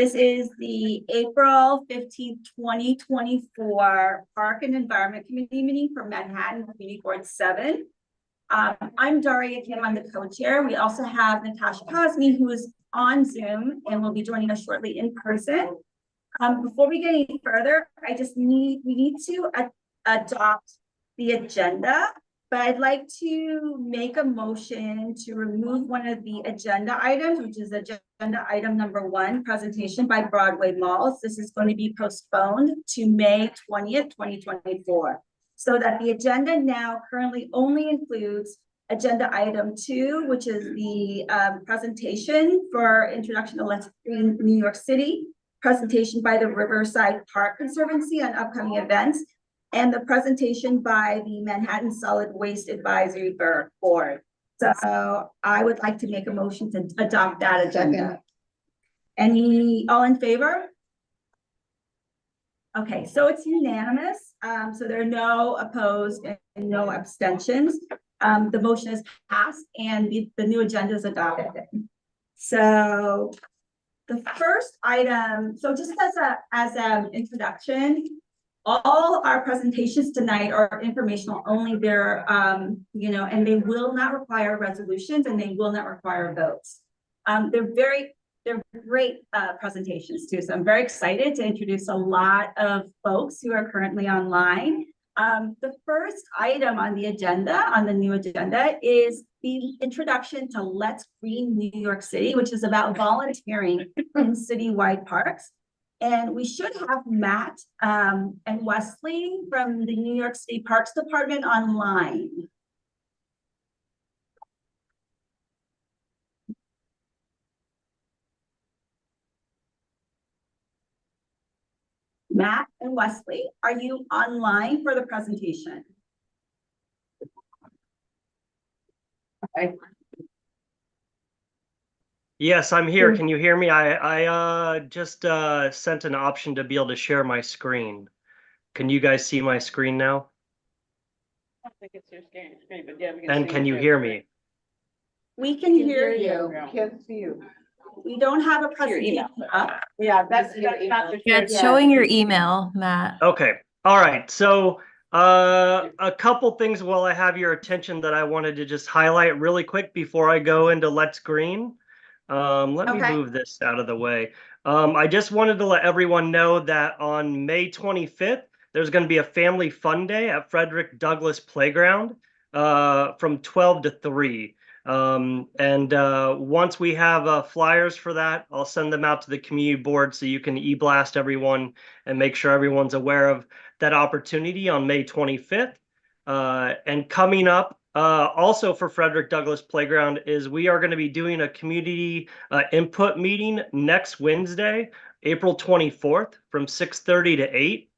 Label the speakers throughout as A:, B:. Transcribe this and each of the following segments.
A: This is the April 15th, 2024 Park and Environment Committee meeting for Manhattan Community Board 7. I'm Daria, I'm the co-chair. We also have Natasha Kazmi, who is on Zoom and will be joining us shortly in person. Before we get any further, we need to adopt the agenda, but I'd like to make a motion to remove one of the agenda items, which is agenda item number 1, presentation by Broadway Malls. This is going to be postponed to May 20th, 2024. So that the agenda now currently only includes agenda item 2, which is the presentation for introduction to Let's Green New York City, presentation by the Riverside Park Conservancy on upcoming events, and the presentation by the Manhattan Solid Waste Advisory Board. So I would like to make a motion to adopt that agenda. All in favor? Okay, so it's unanimous. So there are no opposed and no abstentions. The motion is passed and the new agenda is adopted. So the first item, so just as an introduction, all our presentations tonight are informational only. They're, and they will not require resolutions and they will not require votes. They're great presentations too. So I'm very excited to introduce a lot of folks who are currently online. The first item on the agenda, on the new agenda, is the introduction to Let's Green New York City, which is about volunteering in citywide parks. And we should have Matt and Wesley from the New York City Parks Department online. Matt and Wesley, are you online for the presentation? Okay.
B: Yes, I'm here. Can you hear me? I just sent an option to be able to share my screen. Can you guys see my screen now?
C: I don't think it's your screen, but yeah, we can
B: and
C: see
B: can you
C: it.
B: hear me?
A: We can hear you.
C: Can't see you.
A: We don't have a presentation up.
C: Yeah, that's not the
D: Yeah, it's showing your email, Matt.
B: Okay. All right. So a couple things while I have your attention that I wanted to just highlight really quick before I go into Let's Green. Let me move this out of the way. I just wanted to let everyone know that on May 25th, there's going to be a family fun day at Frederick Douglass Playground from 12 to 3. Once we have flyers for that, I'll send them out to the community board so you can e-blast everyone and make sure everyone's aware of that opportunity on May 25th. And coming up, also for Frederick Douglass Playground is we are going to be doing a community input meeting next Wednesday, April 24th from 6:30 to 8.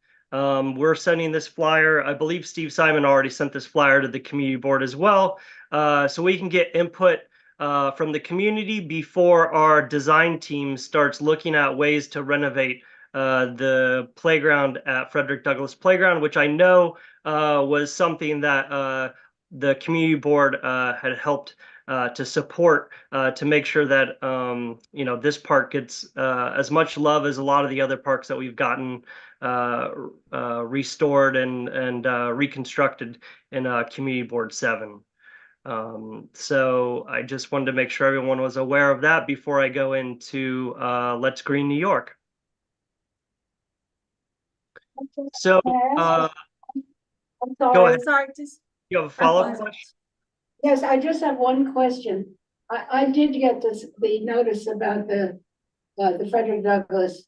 B: We're sending this flyer. I believe Steve Simon already sent this flyer to the community board as well. So we can get input from the community before our design team starts looking at ways to renovate the playground at Frederick Douglass Playground, which I know was something that the community board had helped to support to make sure that this park gets as much love as a lot of the other parks that we've gotten restored and reconstructed in Community Board 7. So I just wanted to make sure everyone was aware of that before I go into Let's Green New York. So
E: I'm sorry.
B: go ahead.
A: Sorry,
B: You have a follow-up question?
E: Yes, I just have one question. I did get the notice about the Frederick Douglass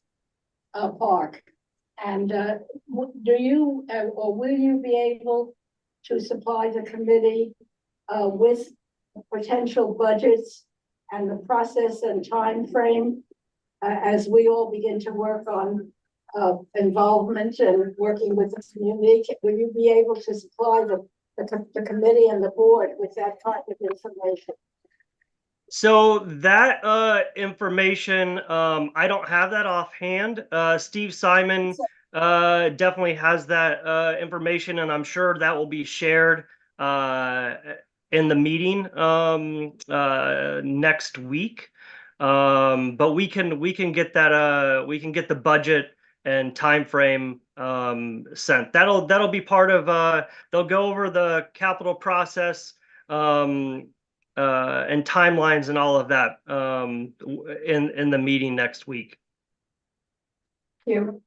E: Park. And do you or will you be able to supply the committee with potential budgets and the process and time frame as we all begin to work on involvement and working with the community? Will you be able to supply the committee and the board with that kind of information?
B: So that information, I don't have that offhand. Steve Simon definitely has that information, and I'm sure that will be shared in the meeting next week. But we can get that we can get the budget and time frame sent. That'll be part of they'll go over the capital process and timelines and all of that in the meeting next week.
E: You,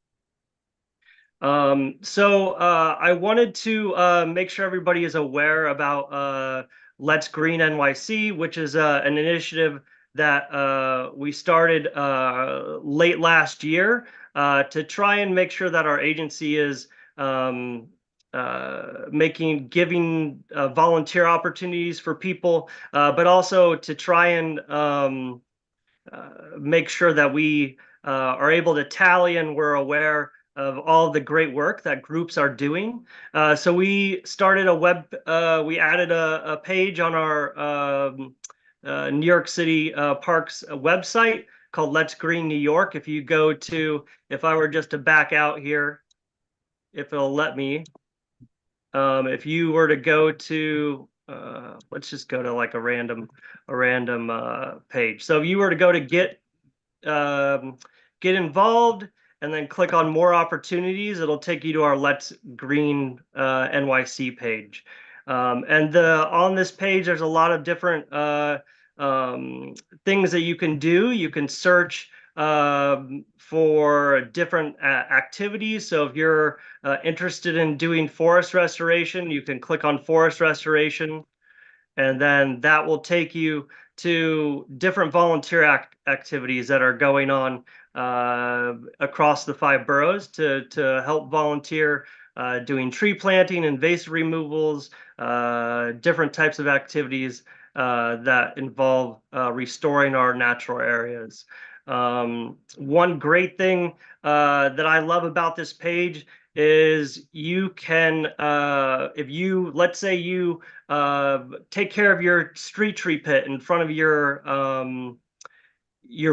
B: So I wanted to make sure everybody is aware about Let's Green NYC, which is an initiative that we started late last year to try and make sure that our agency is giving volunteer opportunities for people, but also to try and make sure that we are able to tally and we're aware of all the great work that groups are doing. So we started we added a page on our New York City Parks website called Let's Green New York. If I were just to back out here, if it'll let me, if you were to go to, let's just go to like a random page. So if you were to go to get involved and then click on more opportunities, it'll take you to our Let's Green NYC page. And on this page, there's a lot of different things that you can do. You can search for different activities. So if you're interested in doing forest restoration, you can click on forest restoration, and then that will take you to different volunteer activities that are going on across the 5 boroughs to help volunteer doing tree planting, invasive removals, different types of activities that involve restoring our natural areas. One great thing that I love about this page is you can, let's say you take care of your street tree pit in front of your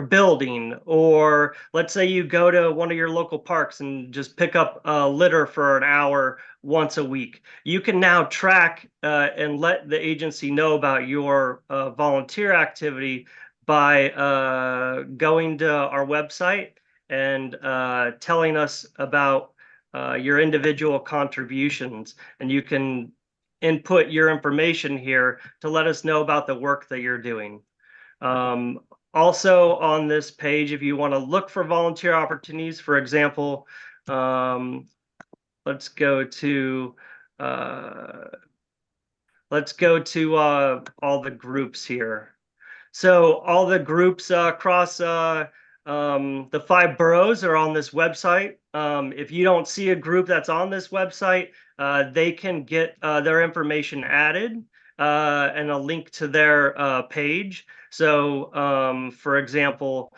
B: building, or let's say you go to one of your local parks and just pick up litter for an hour once a week. You can now track and let the agency know about your volunteer activity by going to our website and telling us about your individual contributions, and you can input your information here to let us know about the work that you're doing. Also on this page, if you want to look for volunteer opportunities, for example, let's go to all the groups here. So all the groups across the 5 boroughs are on this website. If you don't see a group that's on this website, they can get their information added and a link to their page. So, for example,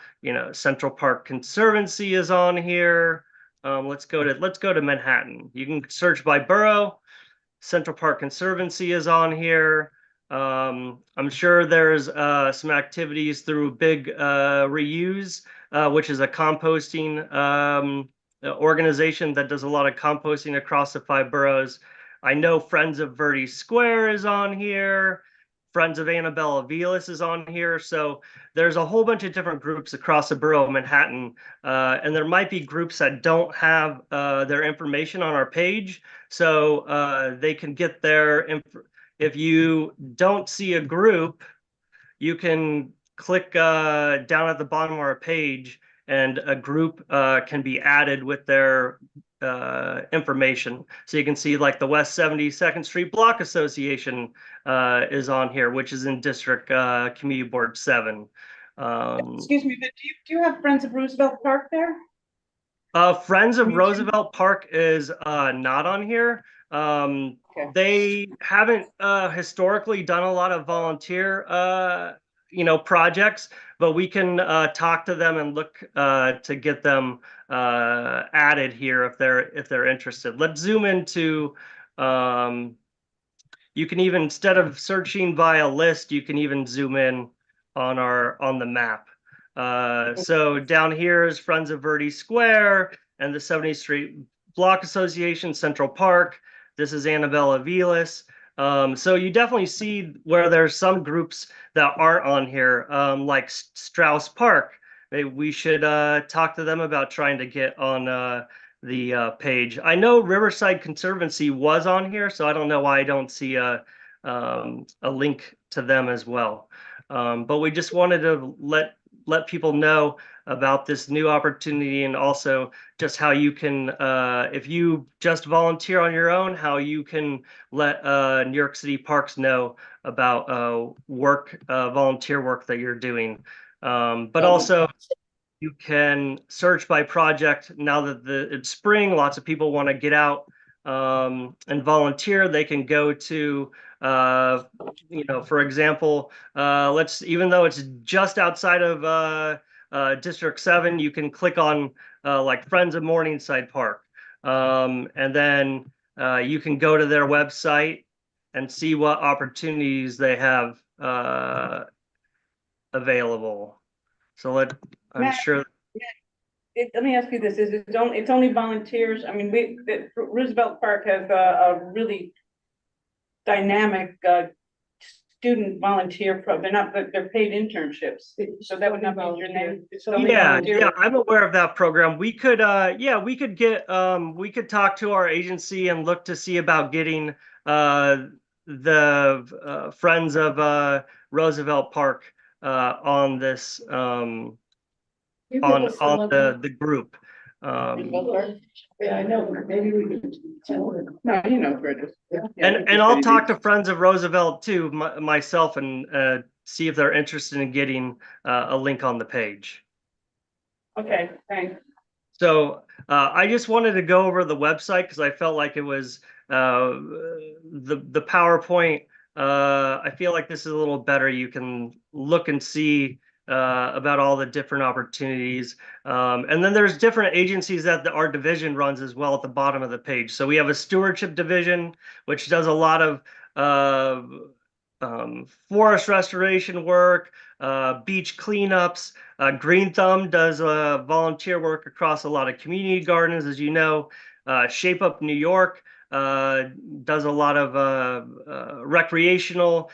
B: Central Park Conservancy is on here. Let's go to Manhattan. You can search by borough. Central Park Conservancy is on here. I'm sure there's some activities through Big Reuse, which is a composting organization that does a lot of composting across the 5 boroughs. I know Friends of Verde Square is on here. Friends of Annabella Vilas is on here. So there's a whole bunch of different groups across the borough of Manhattan. And there might be groups that don't have their information on our page. So they can get their if you don't see a group, you can click down at the bottom of our page, and a group can be added with their information. So you can see like the West 72nd Street Block Association is on here, which is in District Community Board 7.
C: Excuse me, but do you have Friends of Roosevelt Park there?
B: Friends of Roosevelt Park is not on here.
C: Okay.
B: They haven't historically done a lot of volunteer projects, but we can talk to them and look to get them added here if they're interested. Let's zoom into you can even, instead of searching by a list, you can even zoom in on the map. So down here is Friends of Verde Square and the 70th Street Block Association, Central Park. This is Annabella Vilas. So you definitely see where there's some groups that aren't on here, like Strauss Park. Maybe we should talk to them about trying to get on the page. I know Riverside Conservancy was on here, so I don't know why I don't see a link to them as well. But we just wanted to let people know about this new opportunity, and also just how you can, if you just volunteer on your own, how you can let New York City Parks know about volunteer work that you're doing. But also you can search by project. Now that it's spring, lots of people want to get out and volunteer. They can go to, for example, even though it's just outside of District 7, you can click on like Friends of Morningside Park. And then you can go to their website and see what opportunities they have available. So I'm
C: Matt,
B: sure.
C: Let me ask you this, it's only volunteers? I mean, Roosevelt Park has a really dynamic student volunteer they're paid internships, so that would not be your name.
B: Yeah, I'm aware of that program. We could we could talk to our agency and look to see about getting the Friends of Roosevelt Park on this on the group.
E: Yeah, I know, maybe we could tell her.
C: No, you know where it is.
B: And I'll talk to Friends of Roosevelt too, myself, and see if they're interested in getting a link on the page.
C: Okay, thanks.
B: So I just wanted to go over the website because I felt like it was the PowerPoint. I feel like this is a little better. You can look and see about all the different opportunities. And then there's different agencies that our division runs as well at the bottom of the page. So we have a stewardship division, which does a lot of forest restoration work, beach cleanups. Green Thumb does volunteer work across a lot of community gardens, as you know. Shape Up New York does a lot of recreational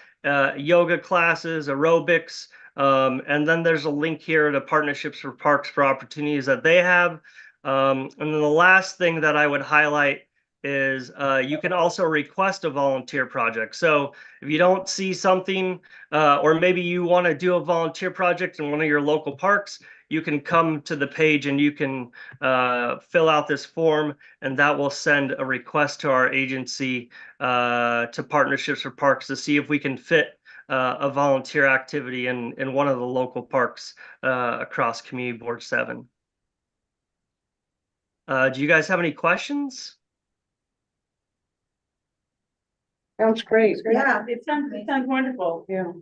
B: yoga classes, aerobics. And then there's a link here to Partnerships for Parks for opportunities that they have. And then the last thing that I would highlight is you can also request a volunteer project. So if you don't see something, or maybe you want to do a volunteer project in one of your local parks, you can come to the page and you can fill out this form, and that will send a request to our agency to Partnerships for Parks to see if we can fit a volunteer activity in one of the local parks across Community Board 7. Do you guys have any questions?
C: Sounds great.
A: Yeah.
C: It sounds wonderful. Yeah.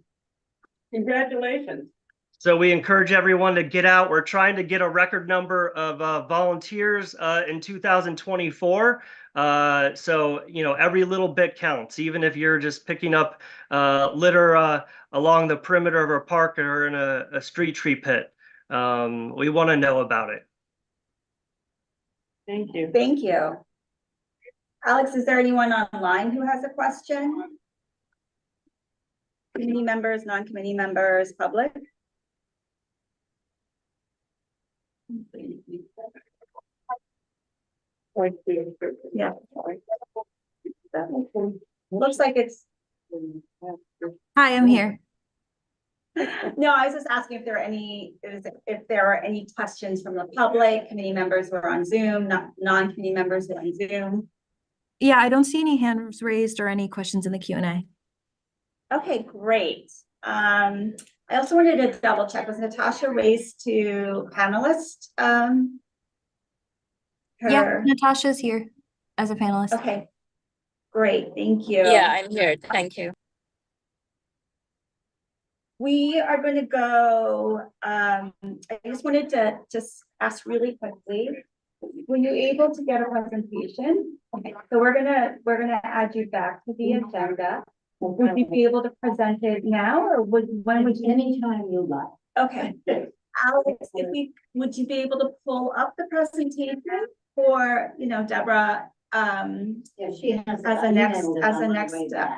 C: Congratulations.
B: So we encourage everyone to get out. We're trying to get a record number of volunteers in 2024. So, every little bit counts, even if you're just picking up litter along the perimeter of our park or in a street tree pit. We want to know about it.
C: Thank you.
A: Thank you. Alex, is there anyone online who has a question? Committee members, non-committee members, public? Yeah. Looks like it's.
D: Hi, I'm here.
A: No, I was just asking if there are any questions from the public, committee members who are on Zoom, non-committee members who are on Zoom.
D: Yeah, I don't see any hands raised or any questions in the Q&A.
A: Okay, great. I also wanted to double check, was Natasha raised to panelist?
D: Yeah, Natasha's here as a panelist.
A: Okay, great, thank you.
F: Yeah, I'm here. Thank you.
A: We are going to go, I just wanted to just ask really quickly, were you able to get a presentation? Okay, so we're gonna add you back to the agenda. Would you be able to present it now, or when would you? Anytime you like. Okay, Alex, would you be able to pull up the presentation for, Deborah,
E: Yeah, she has.
A: as a next,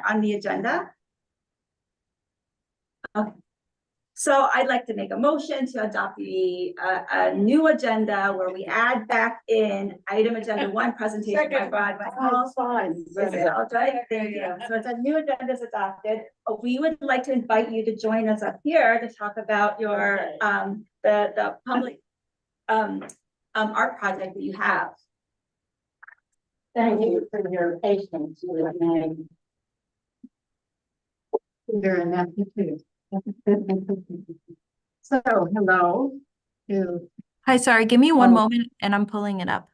A: on the agenda? Okay. So I'd like to make a motion to adopt a new agenda where we add back in item agenda 1, presentation by Broadway Malls.
E: Fine.
A: Is it all right? Thank you. So it's a new agenda is adopted. We would like to invite you to join us up here to talk about your, the public, art project that you have.
E: Thank you for your patience with me. You're an aptitude. So, hello to.
D: Hi, sorry, give me one
E: Oh.
D: moment and I'm pulling it up.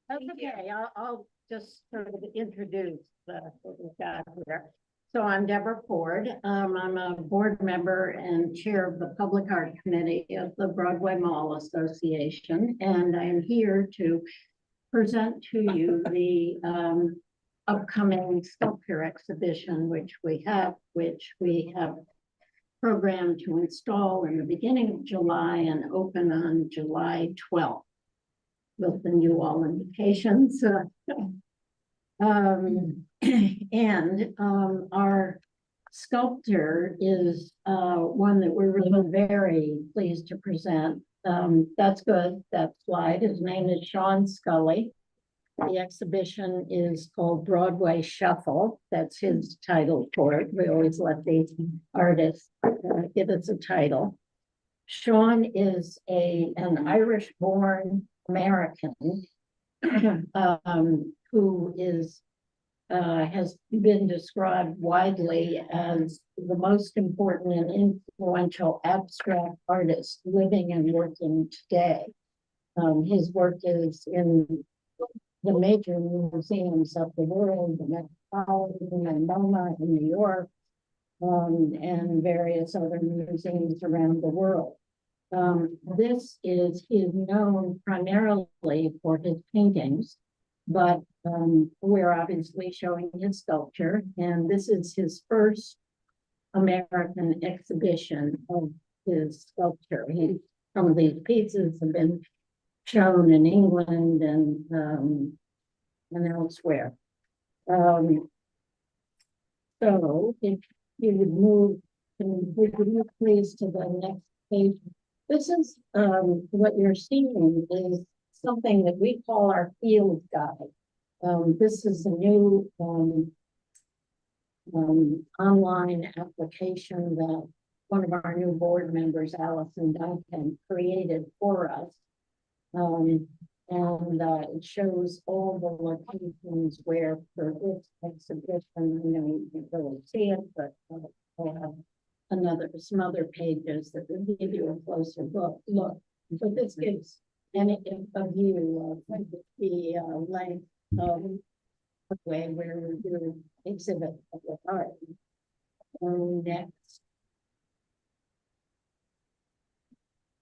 E: That's okay, I'll just sort of introduce what we've got here. So I'm Deborah Ford. I'm a board member and chair of the Public Art Committee of the Broadway Malls Association, and I'm here to present to you the upcoming sculpture exhibition, which we have programmed to install in the beginning of July and open on July 12th. We'll send you all invitations. Our sculptor is one that we're really very pleased to present. That's good, that slide. His name is Sean Scully. The exhibition is called Broadway Shuffle. That's his title for it. We always let the artist give us a title. Sean is an Irish-born American who has been described widely as the most important and influential abstract artist living and working today. His work is in the major museums of the world, the Metropolitan and MoMA in New York, and various other museums around the world. He is known primarily for his paintings, but we're obviously showing his sculpture, and this is his first American exhibition of his sculpture. Some of these pieces have been shown in England and elsewhere. So if you would move, please, to the next page. This is what you're seeing is something that we call our field guide. This is a new online application that one of our new board members, Allison Duncan, created for us. It shows all the locations where for this exhibition, you can't really see it, but we'll have some other pages that will give you a closer look. So this gives a view of the length of the way where we do exhibit public art. Next.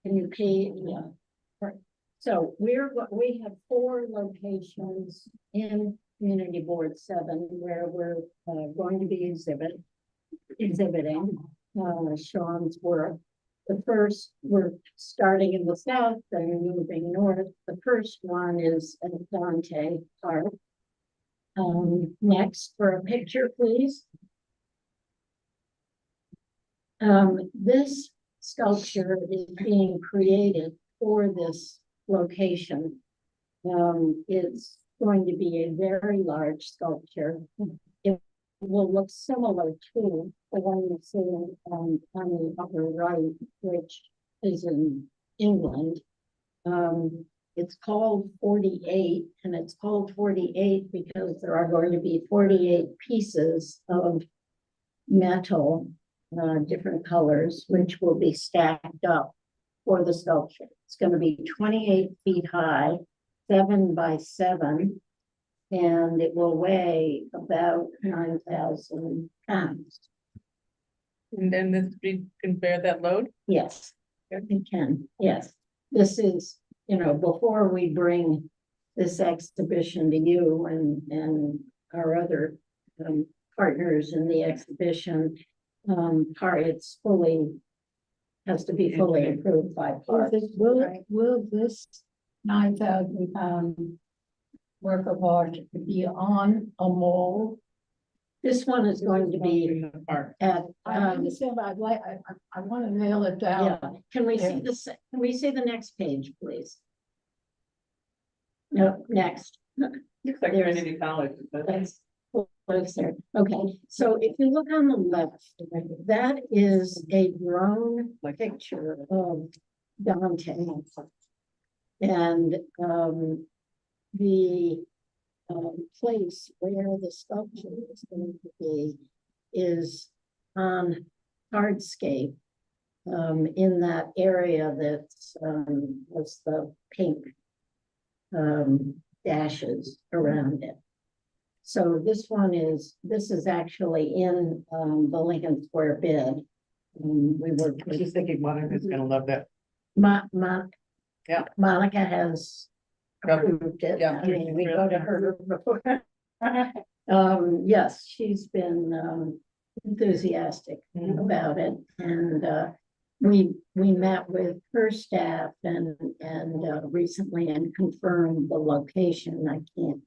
E: Can you pay? Yeah. So we have 4 locations in Community Board 7 where we're going to be exhibiting Sean's work. The first, we're starting in the south and moving north. The first one is at Dante Park. Next, for a picture, please. This sculpture is being created for this location. It's going to be a very large sculpture. It will look similar to the one you see on the upper right, which is in England. It's called 48, and it's called 48 because there are going to be 48 pieces of metal, different colors, which will be stacked up for the sculpture. It's going to be 28 feet high, 7 by 7, and it will weigh about 9,000 pounds.
C: And then this can bear that load?
E: Yes, it can. Yes. This is, before we bring this exhibition to you and our other partners in the exhibition, it's has to be fully approved by parks. Will this 9,000 pound work of art to be on a mall? This one is going to be
C: In the park.
E: at, I understand, I'd like, I want to nail it down. Yeah, can we see this, can we see the next page, please? No, next.
C: Looks like Trinity College.
E: That's close there. Okay, so if you look on the left, that is a drone picture of Dante. And the place where the sculpture is going to be is on hardscape in that area that's was the pink dashes around it. So this is actually in the Lincoln Square bid. We were
C: I was just thinking Monica's gonna love that.
E: Yeah, Monica has approved it.
C: Yeah.
E: I mean, we go to her before. Yes, she's been enthusiastic about it, and we met with her staff and recently and confirmed the location. I can't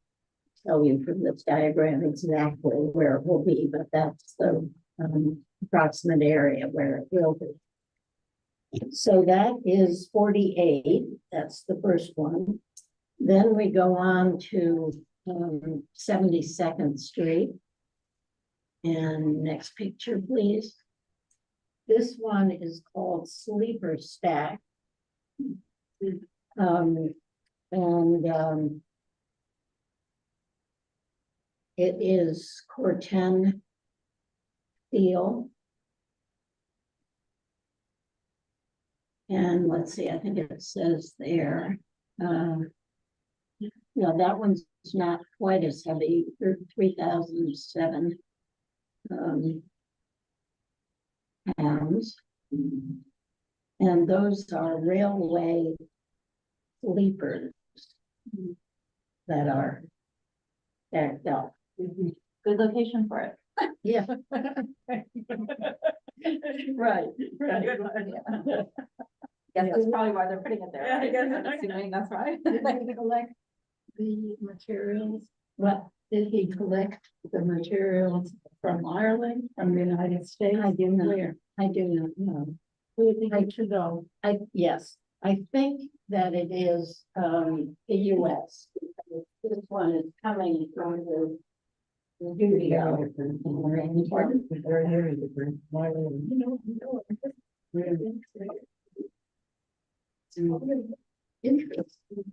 E: tell you from this diagram exactly where it will be, but that's the approximate area where it will be. So that is 48. That's the first one. Then we go on to 72nd Street. And next picture, please. This one is called Sleeper Stack. It is Corten steel. And let's see, I think it says there. No, that one's not quite as heavy, 3,007 pounds. And those are railway sleepers that are stacked up.
A: Good location for it.
E: Yeah. Right.
A: Yes, that's probably why they're putting it there.
C: Yeah, I guess.
A: I'm assuming that's right.
E: Did he collect the materials? What, did he collect the materials from Ireland, from the United States? I do not. Where? I do not know. I should know. Yes, I think that it is the US. This one is coming from the studio. Pardon? Very different. Interesting.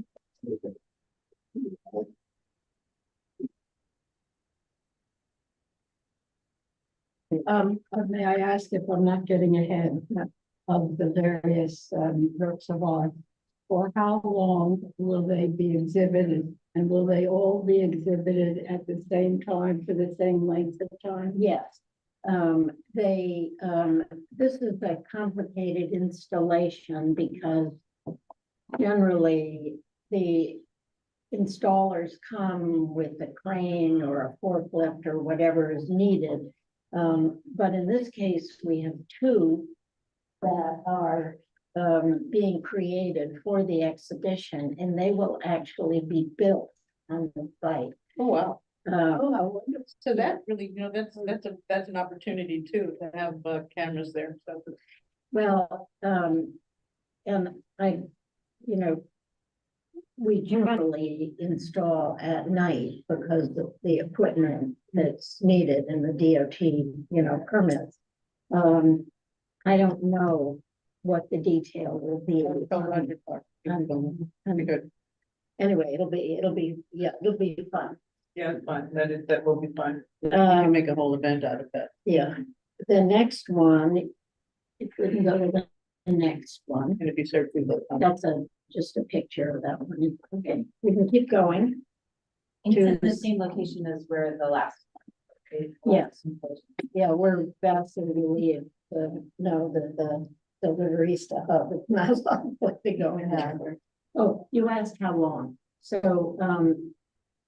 E: May I ask if I'm not getting ahead of the various works of art? For how long will they be exhibited? And will they all be exhibited at the same time for the same length of time? Yes. This is a complicated installation because generally the installers come with a crane or a forklift or whatever is needed. But in this case, we have two that are being created for the exhibition, and they will actually be built on the site.
C: Oh, wow.
E: Oh,
C: So that really, that's an opportunity too, to have cameras there. So
E: well, and I, we generally install at night because of the equipment that's needed and the DOT, permits. I don't know what the detail will be.
C: good.
E: Anyway, it'll be fun.
C: Yeah, it's fine. That will be fun. You can make a whole event out of that.
E: Yeah, the next one, if we can go to the next one,
C: And if you search through the.
E: that's just a picture of that one. Okay, we can keep going.
A: It's in the same location as where the last one.
E: Yes. Yeah, we're vastly relieved to know that the Riverista hub is not likely going there. Oh, you asked how long? So,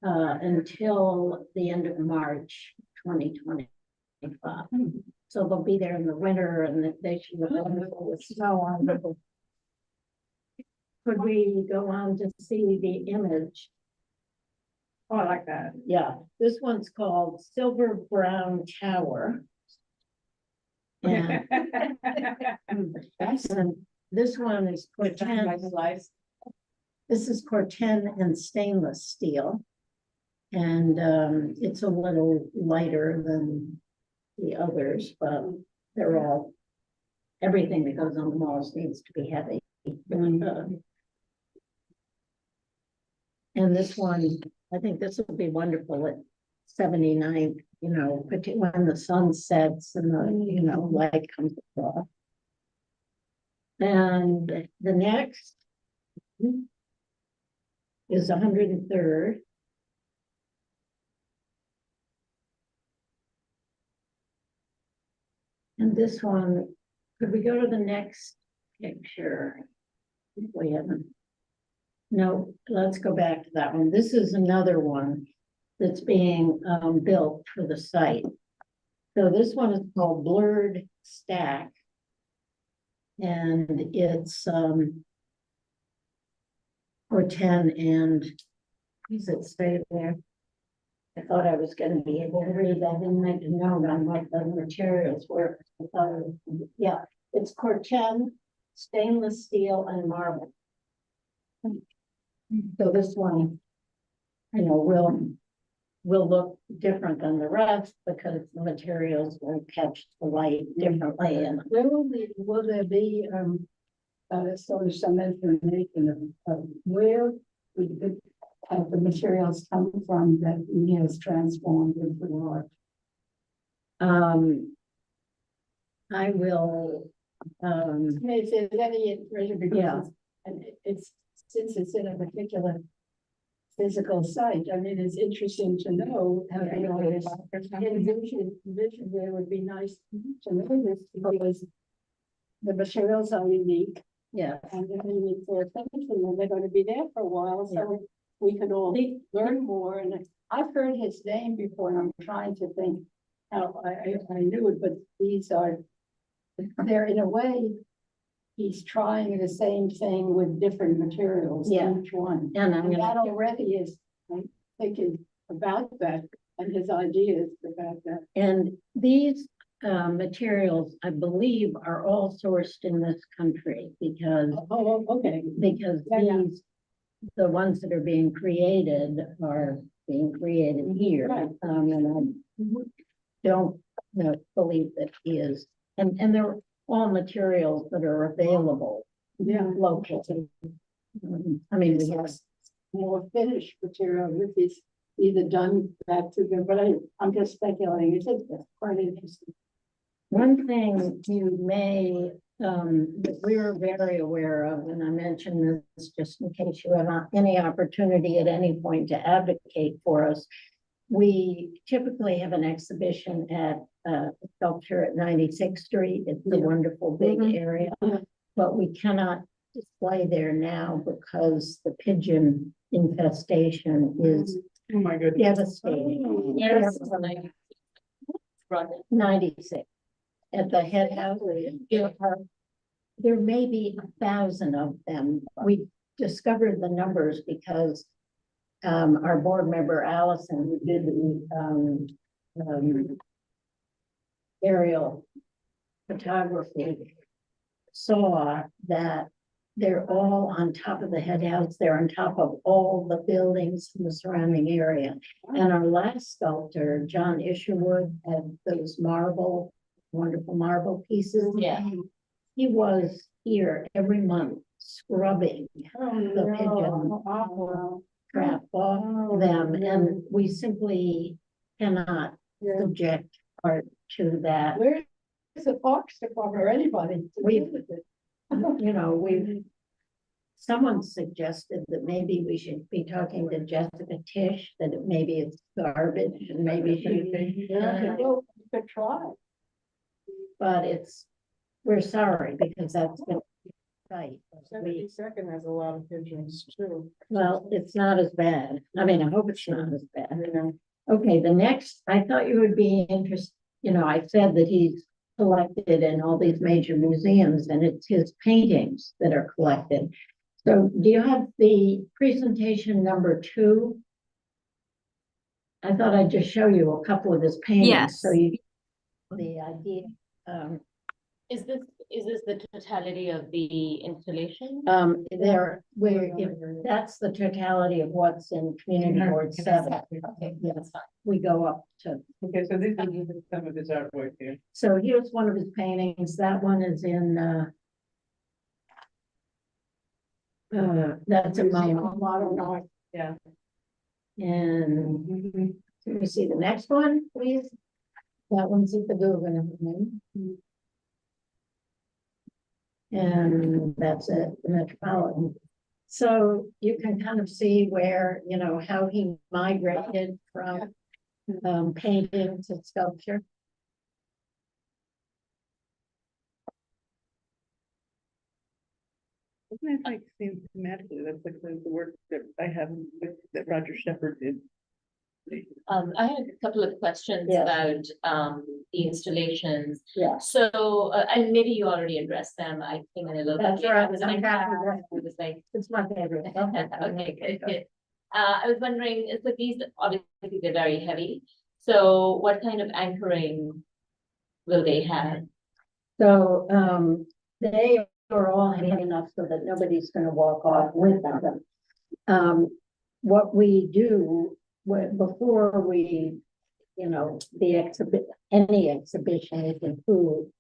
E: until the end of March 2025. So they'll be there in the winter and they should have wonderful with snow on. Could we go on to see the image
C: Oh, I like that.
F: Yeah, this one's called Silver Brown Tower. And and this one is Corten. This is Corten and stainless steel. And it's a little lighter than the others, but they're all, everything that goes on the walls needs to be heavy. And this one, I think this will be wonderful at 79, you know, when the sun sets and the, you know, light comes across. And the next is 103rd. And this one, could we go to the next picture? We haven't. No, let's go back to that one. This is another one that's being built for the site. So this one is called Blurred Stack. And it's for 10 and does it stay there? I thought I was going to be able to read that. I didn't make a note on what the materials were. I thought it was, yeah, it's Corten, stainless steel, and marble. So this one, you know, will look different than the rest because the materials will catch the light differently. And
E: Where will there be, sort of some information of where would the materials come from that he has transformed into art?
F: I will,
E: If there's any information, because
F: Yeah.
E: and it's, since it's in a particular physical site, I mean, it's interesting to know how they always envision there would be nice to know this because the materials are unique
F: yeah.
E: and they're unique for a function and they're going to be there for a while, so we can all learn more. And I've heard his name before and I'm trying to think how I knew it, but they're in a way, he's trying the same thing with different materials,
F: Yeah.
E: each one.
F: And I'm
E: And
F: gonna,
E: that already is, I'm thinking about that and his ideas about that.
F: and these materials, I believe, are all sourced in this country because
E: Oh, okay. Yeah.
F: these, the ones that are being created are being created here.
E: Right.
F: And I don't believe that he is, and they're all materials that are available
E: Yeah.
F: locally. I mean, we have,
E: More finished material with this either done that to them, but I'm just speculating. It's quite interesting.
F: one thing you may, that we're very aware of, and I mention this just in case you have any opportunity at any point to advocate for us. We typically have an exhibition at sculpture at 96th Street. It's a wonderful big area, but we cannot display there now because the pigeon infestation is
C: Oh, my goodness.
F: devastating.
C: Yes.
F: 96 at the head house. There may be 1,000 of them. We discovered the numbers because our board member Allison, who did the aerial photography, saw that they're all on top of the head house. They're on top of all the buildings in the surrounding area. And our last sculptor, John Isherwood, had those wonderful marble pieces.
C: Yeah.
F: He was here every month scrubbing the pigeon crap off them, and we simply cannot subject art to that.
E: Where is the Parks Department or anybody?
F: Someone suggested that maybe we should be talking to Jessica Tish, that maybe it's garbage and maybe she.
E: Well, you could try.
F: But we're sorry because that's the site.
C: 72nd has a lot of pigeons too.
F: Well, it's not as bad. I mean, I hope it's not as bad. Okay, the next, I thought you would be interested, I said that he's collected in all these major museums and it's his paintings that are collected. So do you have the presentation number 2? I thought I'd just show you a couple of his paintings,
D: Yes.
F: so you, the idea,
G: Is this the totality of the installation?
F: there, where, if that's the totality of what's in Community Board 7.
G: Okay,
F: Yes,
G: that's fine.
F: we go up to,
C: Okay, so this is some of his artwork here.
F: so here's one of his paintings, that one is in, that's a modern art.
C: Yeah.
F: And can we see the next one, please? That one's at the Guggenheim. And that's at the Metropolitan. So you can kind of see where, you know, how he migrated from painting to sculpture.
C: Doesn't it like seem thematically, that's like the work that I have, that Roger Sheffer did.
G: I had a couple of questions
F: Yes.
G: about the installations.
F: Yeah.
G: So, and maybe you already addressed them. I came in a little bit.
F: That's
G: late.
F: right.
G: I was
F: I'm
G: like,
F: happy with
G: I was like,
F: It's my favorite.
G: okay, good, good. I was wondering, so these obviously they're very heavy. So what kind of anchoring will they have?
F: So, they are all heavy enough so that nobody's gonna walk off with them. What we do, before we, you know, any exhibition is approved,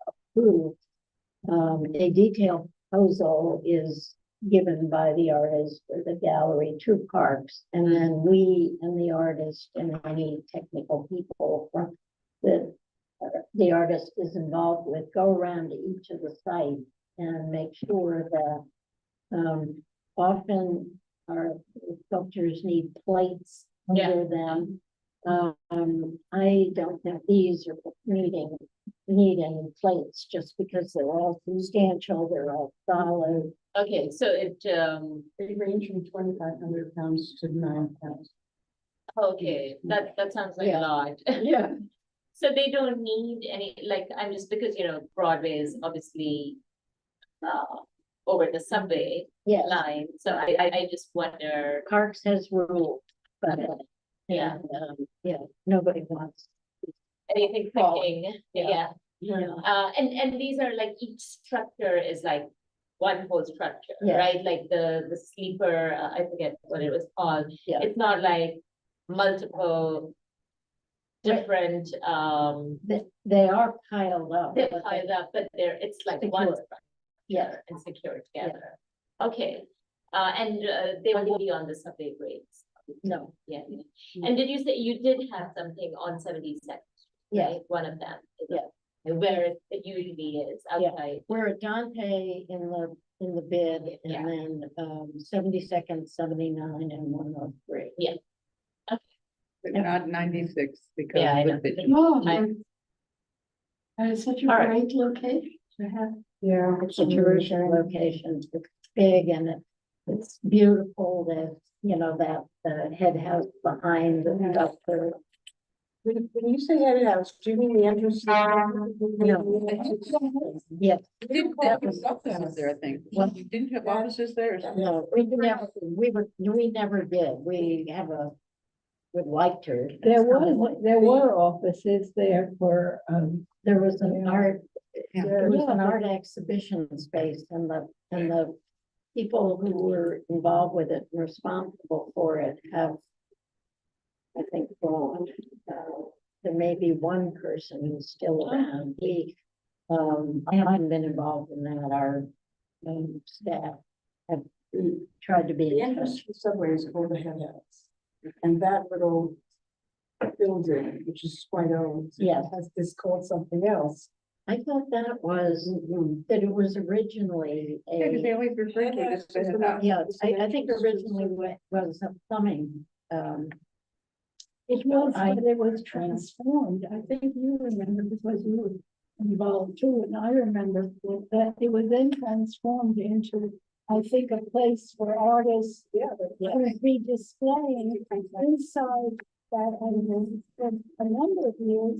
F: a detailed proposal is given by the artist or the gallery to Parks, and then we and the artist and any technical people from the artist is involved with go around to each of the sites and make sure that often our sculptures need plates under them. I don't think these are need any plates just because they're all substantial, they're all solid.
G: Okay, so it,
F: They range from 2,500 pounds to 9 pounds.
G: okay, that sounds like a
F: Yeah.
G: lot.
F: Yeah.
G: So they don't need any, like, I'm just, because, you know, Broadway is obviously over the subway
F: Yes,
G: line, so I just wonder,
F: Parks has rules, but
G: yeah,
F: yeah, nobody wants.
G: anything
F: Well,
G: thinking,
F: yeah.
G: yeah. And these are like, each structure is like one whole structure,
F: Yes.
G: right? Like the sleeper, I forget what it was called.
F: Yeah.
G: It's not like multiple different,
F: They are piled up.
G: they're
F: but
G: piled up, but it's like one
F: Secure.
G: structure.
F: Yeah.
G: And secured together. Okay, and they will be on the subway grades.
F: No.
G: Yeah, yeah. And did you say you did have something on 72nd?
F: Yeah.
G: Right, one of them.
F: Yeah.
G: Where it usually is outside.
F: We're at Dante in the bid,
G: Yeah.
F: and then 72nd, 79, and 103.
G: Yeah.
C: But not 96 because.
G: Yeah, I know.
C: of the-
E: Oh,
G: I-
E: that is such a
G: All right.
E: great location to have.
F: Yeah, it's a terrific location. It's big and it's beautiful. That, you know, that the head house behind the doctor.
E: When you say head house, do you mean the entrance?
F: Yes.
C: You didn't have offices there, I think.
F: What?
C: You didn't have offices there?
F: No, we never did. Would like to.
E: There were offices there for,
F: There was an art,
C: Yeah.
F: there was an art exhibition space and the people who were involved with it, and responsible for it have, I think, gone. There may be one person who's still around. I haven't been involved in that. Our staff have tried to be.
H: The entrance to the subway is called the head house. And that little building, which is quite old.
F: Yes.
H: Has this called something else.
F: I thought that that it was originally
C: Yeah, because they
F: a,
C: always refer to it as the head house.
F: yeah, I think originally was a plumbing,
E: it was,
F: I-
E: but it was transformed. I think you remember because you were involved too, and I remember that it was then transformed into, I think, a place where artists would be displaying inside that, and for a number of years,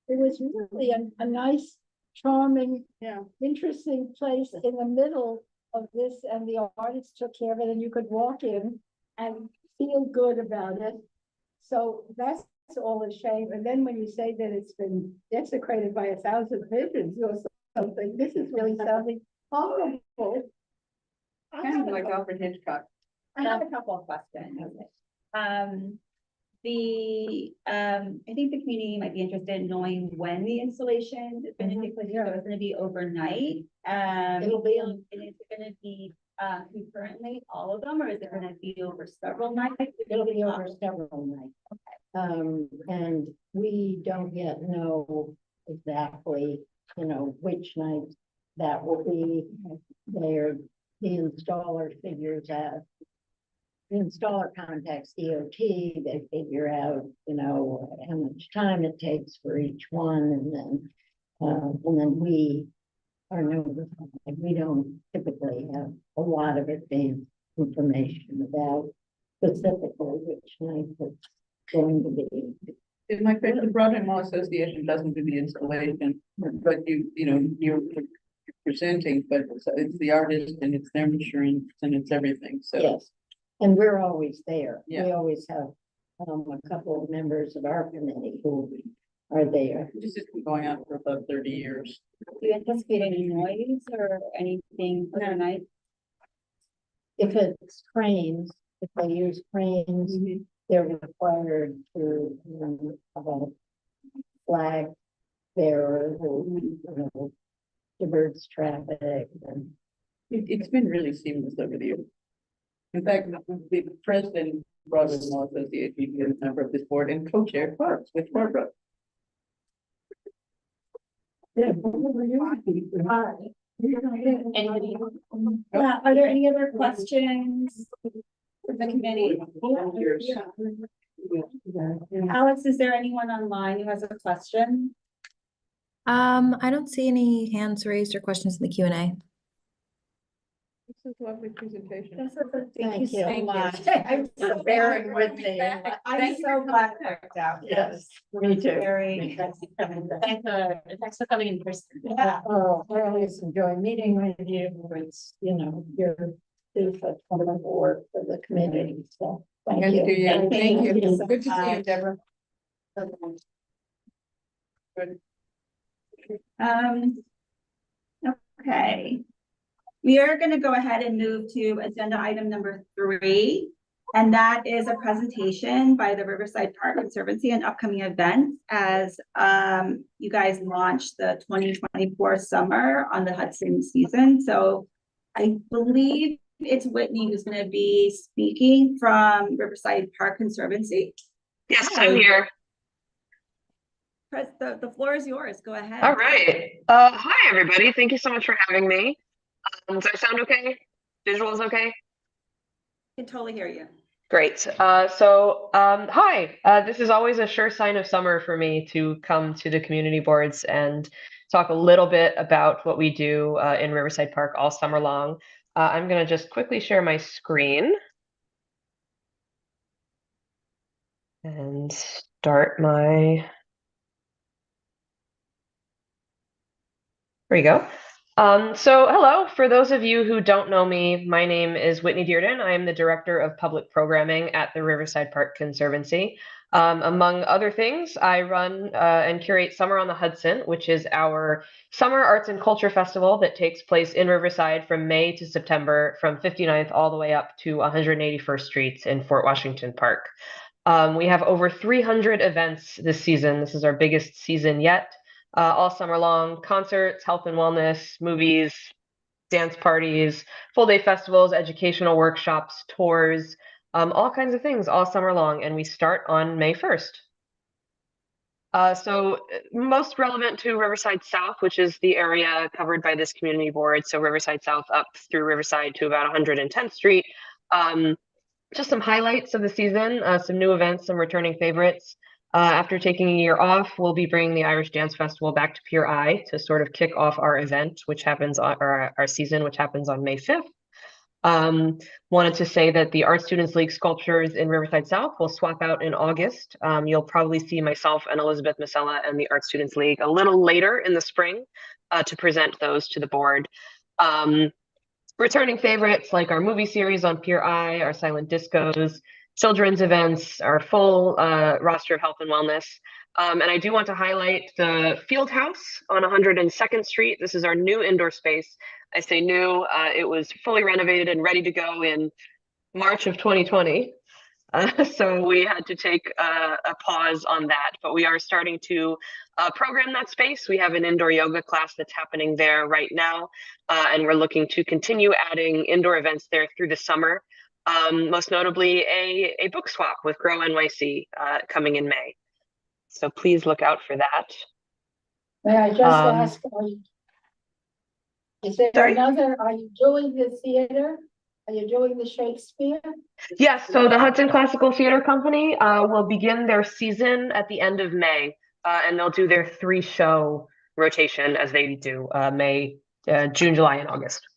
E: it was really a nice, charming,
C: Yeah.
E: interesting place in the middle of this, and the artists took care of it, and you could walk in and feel good about it. So that's all a shame. And then when you say that it's been desecrated by 1,000 pigeons or something, this is really sounding horrible.
C: Kind of like Alfred Hitchcock.
A: I have a couple of questions. I think the community might be interested in knowing when the installation is going to take place. So it's going to be overnight.
E: It'll be
A: and is it going to be concurrently all of them, or is it going to be over several nights?
F: It'll be over several nights. And we don't yet know exactly, which nights that will be. The installer figures out. The installer contacts DOT, they figure out, how much time it takes for each one, and then we are notified. We don't typically have a lot of advance information about specifically which night it's going to be.
C: In my favorite, the Broadway Malls Association doesn't do the installation, but you're presenting, but it's the artist and it's their insurance and it's everything, so.
F: Yes, and we're always there.
C: Yeah.
F: We always have a couple of members of our committee who are there.
C: This has been going on for about 30 years.
A: Do you anticipate any noise or anything overnight?
F: If it's cranes, if they use cranes, they're required to have a flag bearer who diverts traffic. And
C: It's been really seamless over the years. In fact, the president of Broadway Malls Association is a member of this board and co-chair parks with Barbara.
A: Anybody? Are there any other questions for the committee? Alex, is there anyone online who has a question?
D: I don't see any hands raised or questions in the Q&A.
C: This is a lovely presentation.
A: Thank you so
F: Thank you.
A: much.
F: I'm so bearing with me.
A: I'm so glad it worked out.
F: Yes, me too.
A: Very.
G: Thanks for coming in person.
A: Yeah.
F: Oh, I always enjoy meeting with you. It's, you're such wonderful work for the community, so thank
C: Thank
F: you.
C: you. Thank you.
A: you so
C: Good to see you,
A: much.
C: Deborah.
A: Okay. We are going to go ahead and move to agenda item number 3, and that is a presentation by the Riverside Park Conservancy and upcoming events as you guys launch the 2024 summer on the Hudson season. So I believe it's Whitney who's going to be speaking from Riverside Park Conservancy.
I: Yes, I'm here.
A: The floor is yours. Go ahead.
I: All right. Hi, everybody. Thank you so much for having me. Does that sound okay? Visuals okay?
A: I can totally hear you.
I: Great. Hi. This is always a sure sign of summer for me to come to the community boards and talk a little bit about what we do in Riverside Park all summer long. I'm going to just quickly share my screen and start my... There you go. Hello, for those of you who don't know me, my name is Whitney Dearden. I am the Director of Public Programming at the Riverside Park Conservancy. Among other things, I run and curate Summer on the Hudson, which is our summer arts and culture festival that takes place in Riverside from May to September, from 59th all the way up to 181st Street in Fort Washington Park. We have over 300 events this season. This is our biggest season yet. All summer long, concerts, health and wellness, movies, dance parties, full day festivals, educational workshops, tours, all kinds of things all summer long. And we start on May 1st. Most relevant to Riverside South, which is the area covered by this community board. So Riverside South up through Riverside to about 110th Street. Just some highlights of the season, some new events, some returning favorites. After taking a year off, we'll be bringing the Irish Dance Festival back to Pier I to sort of kick off our event, which happens on our season, which happens on May 5th. Wanted to say that the Art Students League sculptures in Riverside South will swap out in August. You'll probably see myself and Elizabeth Masella and the Art Students League a little later in the spring to present those to the board. Returning favorites like our movie series on Pier I, our silent discos, children's events, our full roster of health and wellness. And I do want to highlight the Field House on 102nd Street. This is our new indoor space. I say new, it was fully renovated and ready to go in March of 2020. So we had to take a pause on that, but we are starting to program that space. We have an indoor yoga class that's happening there right now, and we're looking to continue adding indoor events there through the summer. Most notably a book swap with Grow NYC coming in May. So please look out for that.
E: May I just ask, is there
I: Sorry?
E: another, are you doing the theater? Are you doing the Shakespeare?
I: Yes, so the Hudson Classical Theater Company will begin their season at the end of May, and they'll do their 3-show rotation as they do May, June, July, and August.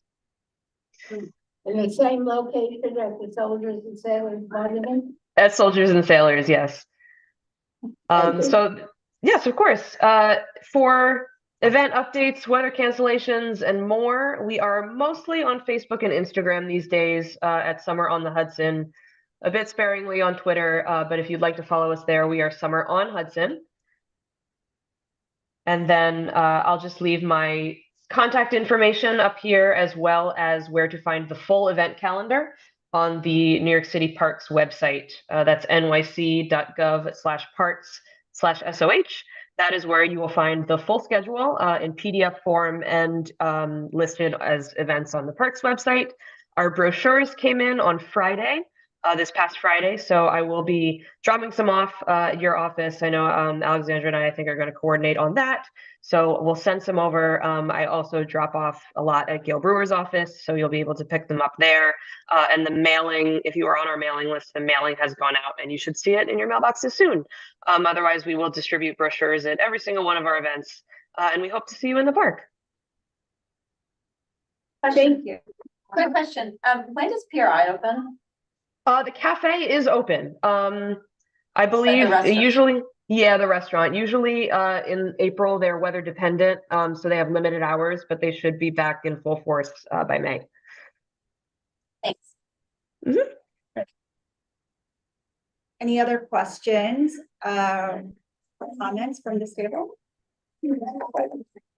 E: In the same location at the Soldiers and Sailors Monument?
I: As Soldiers and Sailors, yes. So, yes, of course. For event updates, weather cancellations, and more, we are mostly on Facebook and Instagram these days at Summer on the Hudson, a bit sparingly on Twitter, but if you'd like to follow us there, we are Summer on Hudson. And then I'll just leave my contact information up here, as well as where to find the full event calendar on the New York City Parks website. That's nyc.gov/parks/SOH. That is where you will find the full schedule in PDF form and listed as events on the Parks website. Our brochures came in on Friday, this past Friday, so I will be dropping some off at your office. I know Alexandra and I think, are going to coordinate on that, so we'll send some over. I also drop off a lot at Gail Brewer's office, so you'll be able to pick them up there. And the mailing, if you are on our mailing list, the mailing has gone out and you should see it in your mailboxes soon. Otherwise, we will distribute brochures at every single one of our events, and we hope to see you in the park.
A: Thank you.
J: Quick question, when does PRI open?
I: The cafe is open. I believe
J: restaurant?
I: usually, yeah, the restaurant. Usually in April, they're weather dependent, so they have limited hours, but they should be back in full force by May.
J: Thanks.
A: Any other questions, or comments from this table?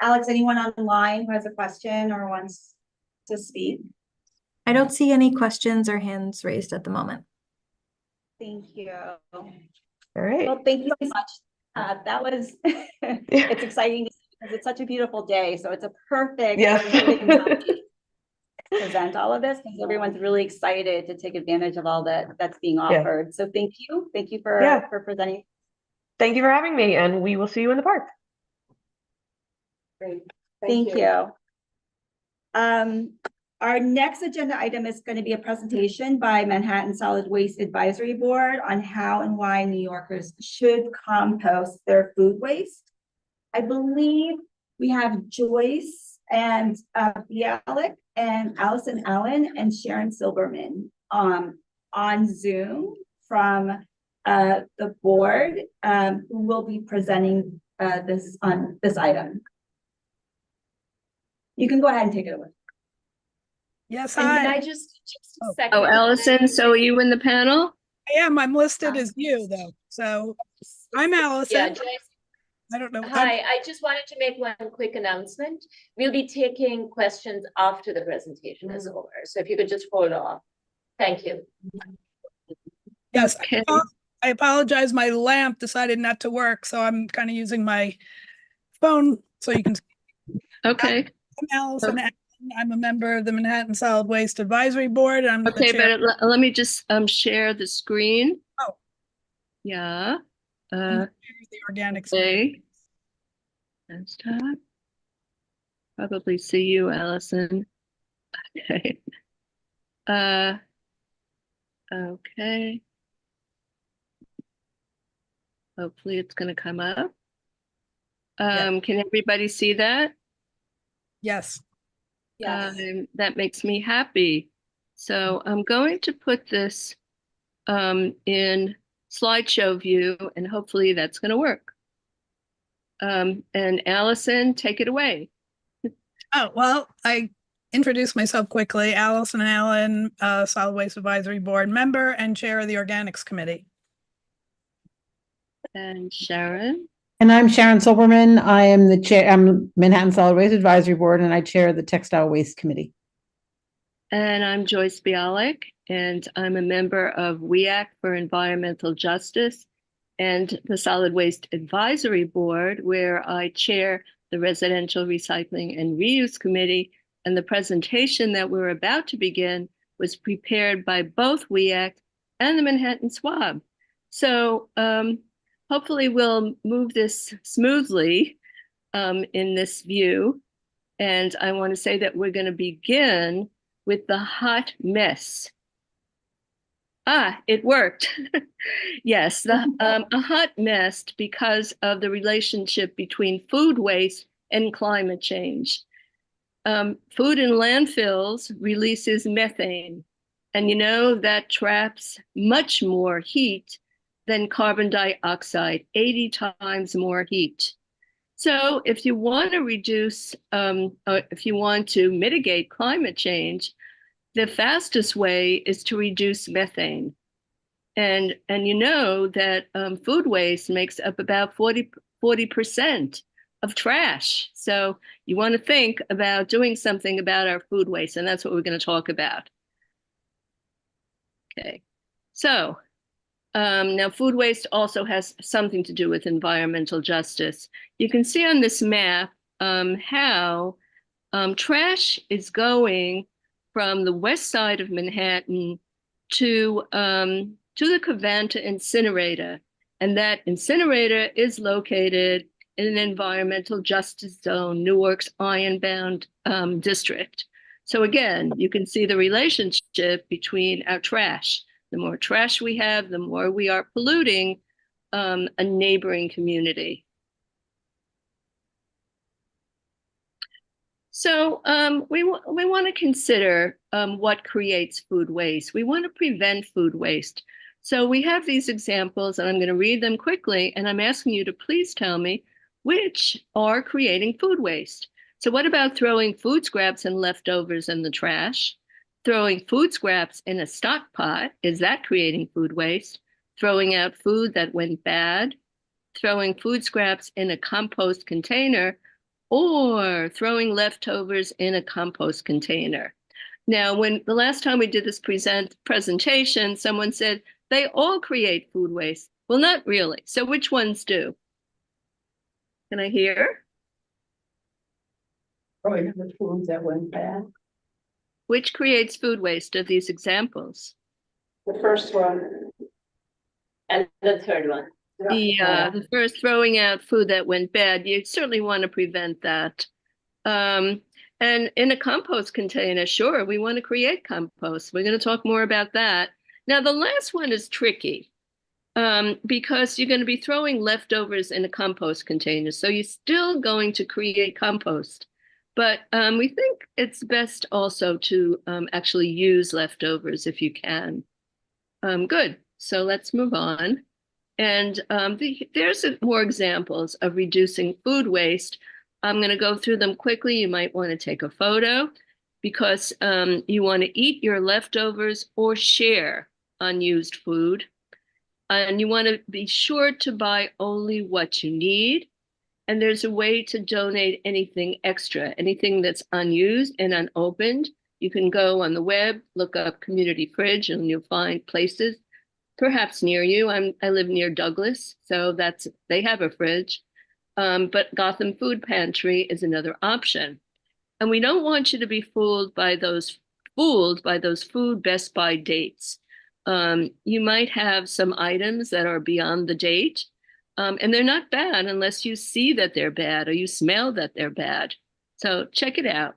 A: Alex, anyone online who has a question or wants to speak?
D: I don't see any questions or hands raised at the moment.
A: Thank you.
I: All right.
A: Well, thank you so much. That was, it's exciting because it's such a beautiful day. So it's a perfect
I: Yes.
A: time to present all of this because everyone's really excited to take advantage of all that's being offered. So thank you. Thank you for presenting.
I: Thank you for having me, and we will see you in the park.
H: Great.
A: Thank you. Our next agenda item is going to be a presentation by Manhattan Solid Waste Advisory Board on how and why New Yorkers should compost their food waste. I believe we have Joyce and Bialik and Allison Allen and Sharon Silberman on Zoom from the board who will be presenting this item. You can go ahead and take it away.
K: Yes,
J: And
K: hi.
J: can I just a second?
L: Oh, Allison, so are you in the panel?
K: I am. I'm listed as you, though. So I'm Allison.
J: Yeah, Joyce.
K: I don't know.
J: Hi, I just wanted to make one quick announcement. We'll be taking questions after the presentation is over. So if you could just hold off. Thank you.
K: Yes.
L: Okay.
K: I apologize. My lamp decided not to work, so I'm kind of using my phone so you can see.
L: Okay.
K: I'm Allison. I'm a member of the Manhattan Solid Waste Advisory Board. I'm
L: Okay,
K: the chair.
L: but let me just share the screen.
K: Oh.
L: Yeah.
K: The organic.
L: Okay. Desktop. Probably see you, Allison. Okay. Okay. Hopefully it's going to come up. Can everybody see that?
K: Yes.
A: Yes.
L: That makes me happy. So I'm going to put this in slideshow view, and hopefully that's going to work. And Allison, take it away.
K: Oh, well, I introduce myself quickly. Allison Allen, Solid Waste Advisory Board member and chair of the Organics Committee.
L: And Sharon.
H: And I'm Sharon Silverman. I am the chair, I'm Manhattan Solid Waste Advisory Board, and I chair the Textile Waste Committee.
L: And I'm Joyce Bialik, and I'm a member of WEAC for Environmental Justice and the Solid Waste Advisory Board, where I chair the Residential Recycling and Reuse Committee. And the presentation that we're about to begin was prepared by both WEAC and the Manhattan SWAB. So hopefully we'll move this smoothly in this view. And I want to say that we're going to begin with the hot mess. Ah, it worked. Yes, a hot mess because of the relationship between food waste and climate change. Food in landfills releases methane, and you know that traps much more heat than carbon dioxide, 80 times more heat. So if you want to reduce, if you want to mitigate climate change, the fastest way is to reduce methane. And you know that food waste makes up about 40% of trash. So you want to think about doing something about our food waste, and that's what we're going to talk about. Okay, so now food waste also has something to do with environmental justice. You can see on this map how trash is going from the west side of Manhattan to the Covanta incinerator. And that incinerator is located in an environmental justice zone, Newark's Ironbound district. So again, you can see the relationship between our trash. The more trash we have, the more we are polluting a neighboring community. So we want to consider what creates food waste. We want to prevent food waste. So we have these examples, and I'm going to read them quickly, and I'm asking you to please tell me which are creating food waste. So what about throwing food scraps and leftovers in the trash? Throwing food scraps in a stock pot, is that creating food waste? Throwing out food that went bad? Throwing food scraps in a compost container? Or throwing leftovers in a compost container? Now, when the last time we did this presentation, someone said they all create food waste. Well, not really. So which ones do? Can I hear?
E: Throwing the food that went bad.
L: Which creates food waste of these examples?
E: The first one.
J: And the third one.
L: The first, throwing out food that went bad, you certainly want to prevent that. And in a compost container, sure, we want to create compost. We're going to talk more about that. Now, the last one is tricky because you're going to be throwing leftovers in a compost container. So you're still going to create compost. But we think it's best also to actually use leftovers if you can. Good. So let's move on. And there's more examples of reducing food waste. I'm going to go through them quickly. You might want to take a photo because you want to eat your leftovers or share unused food. And you want to be sure to buy only what you need. And there's a way to donate anything extra, anything that's unused and unopened. You can go on the web, look up community fridge, and you'll find places perhaps near you. I live near Douglas, so they have a fridge. But Gotham Food Pantry is another option. And we don't want you to be fooled by those food best by dates. You might have some items that are beyond the date, and they're not bad unless you see that they're bad or you smell that they're bad. So check it out.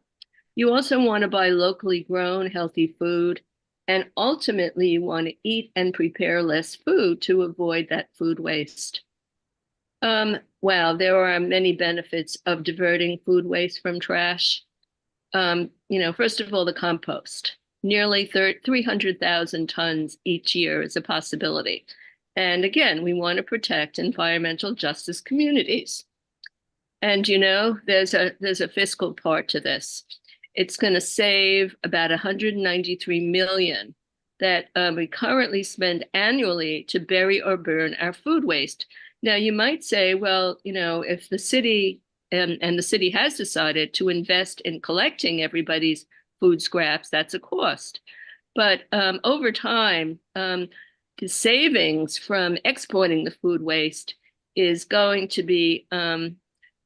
L: You also want to buy locally grown healthy food. And ultimately, you want to eat and prepare less food to avoid that food waste. Wow, there are many benefits of diverting food waste from trash. First of all, the compost. Nearly 300,000 tons each year is a possibility. And again, we want to protect environmental justice communities. And there's a fiscal part to this. It's going to save about 193 million that we currently spend annually to bury or burn our food waste. Now, you might say, well, you know, if the city and the city has decided to invest in collecting everybody's food scraps, that's a cost. But over time, the savings from exporting the food waste is going to be,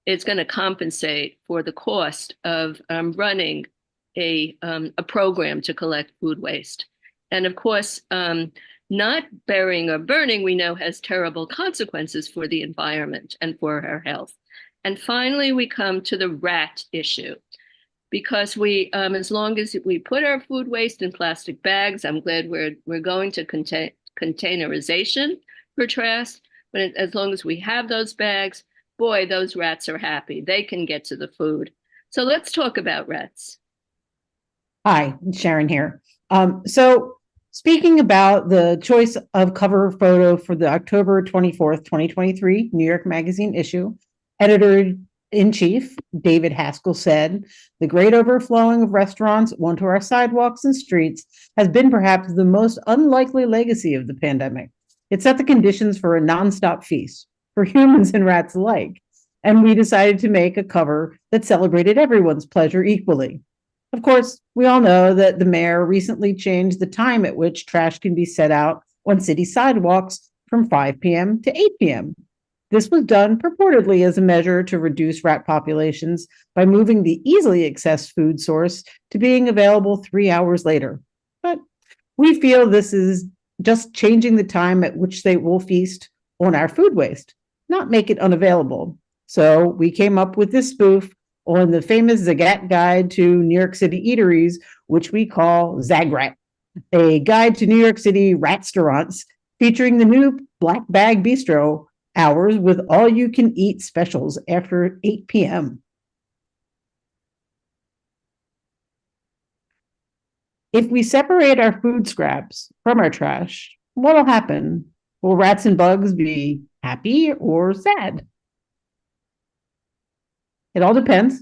L: it's going to compensate for the cost of running a program to collect food waste. And of course, not burying or burning, we know, has terrible consequences for the environment and for our health. And finally, we come to the rat issue. Because we, as long as we put our food waste in plastic bags, I'm glad we're going to containerization for trash. But as long as we have those bags, boy, those rats are happy. They can get to the food. So let's talk about rats.
M: Hi, Sharon here. So speaking about the choice of cover photo for the October 24th, 2023 New York Magazine issue, Editor-in-Chief David Haskell said, "The great overflowing of restaurants onto our sidewalks and streets has been perhaps the most unlikely legacy of the pandemic. It set the conditions for a nonstop feast for humans and rats alike, and we decided to make a cover that celebrated everyone's pleasure equally. Of course, we all know that the mayor recently changed the time at which trash can be set out on city sidewalks from 5 p.m. to 8 p.m. This was done purportedly as a measure to reduce rat populations by moving the easily accessed food source to being available 3 hours later. But we feel this is just changing the time at which they will feast on our food waste, not make it unavailable. So we came up with this spoof on the famous Zagat Guide to New York City Eateries, which we call Zagrat, a guide to New York City restaurants featuring the new Black Bag Bistro hours with all-you-can-eat specials after 8 p.m. If we separate our food scraps from our trash, what'll happen? Will rats and bugs be happy or sad? It all depends.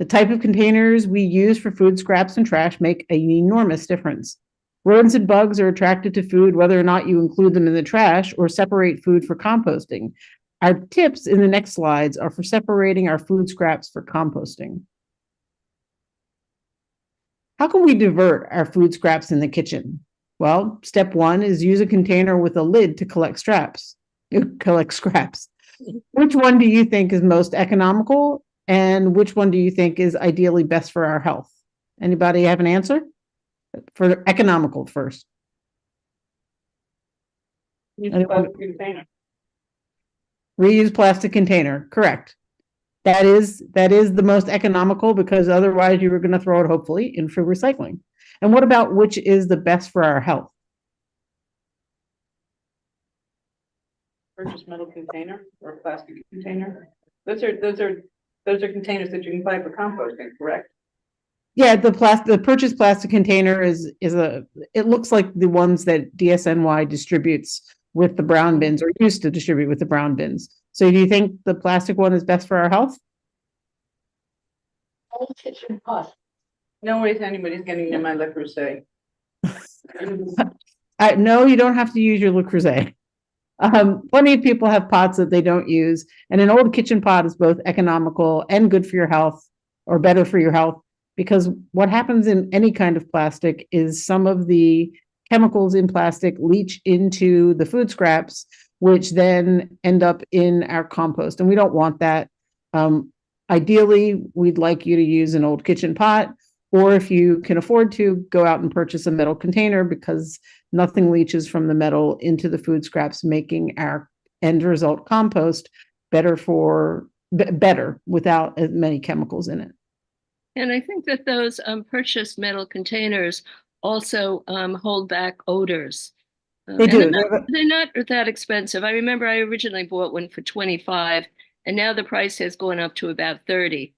M: The type of containers we use for food scraps and trash make an enormous difference. Rodents and bugs are attracted to food whether or not you include them in the trash or separate food for composting. Our tips in the next slides are for separating our food scraps for composting. How can we divert our food scraps in the kitchen? Well, step one is use a container with a lid to collect scraps. Which one do you think is most economical? And which one do you think is ideally best for our health? Anybody have an answer? For economical first.
C: Use plastic container.
M: Reuse plastic container, correct. That is the most economical because otherwise you were going to throw it hopefully in for recycling. And what about which is the best for our health?
C: Purchase metal container or plastic container. Those are containers that you can buy for composting, correct?
M: Yeah, the purchase plastic container is it looks like the ones that DSNY distributes with the brown bins or used to distribute with the brown bins. So do you think the plastic one is best for our health?
E: Old kitchen pot.
C: No way anybody's getting in my Le Creuset.
M: No, you don't have to use your Le Creuset. Plenty of people have pots that they don't use, and an old kitchen pot is both economical and good for your health, or better for your health, because what happens in any kind of plastic is some of the chemicals in plastic leach into the food scraps, which then end up in our compost, and we don't want that. Ideally, we'd like you to use an old kitchen pot, or if you can afford to, go out and purchase a metal container because nothing leaches from the metal into the food scraps, making our end result compost better without as many chemicals in it.
L: And I think that those purchased metal containers also hold back odors.
M: They do.
L: They're not that expensive. I remember I originally bought one for $25, and now the price has gone up to about $30.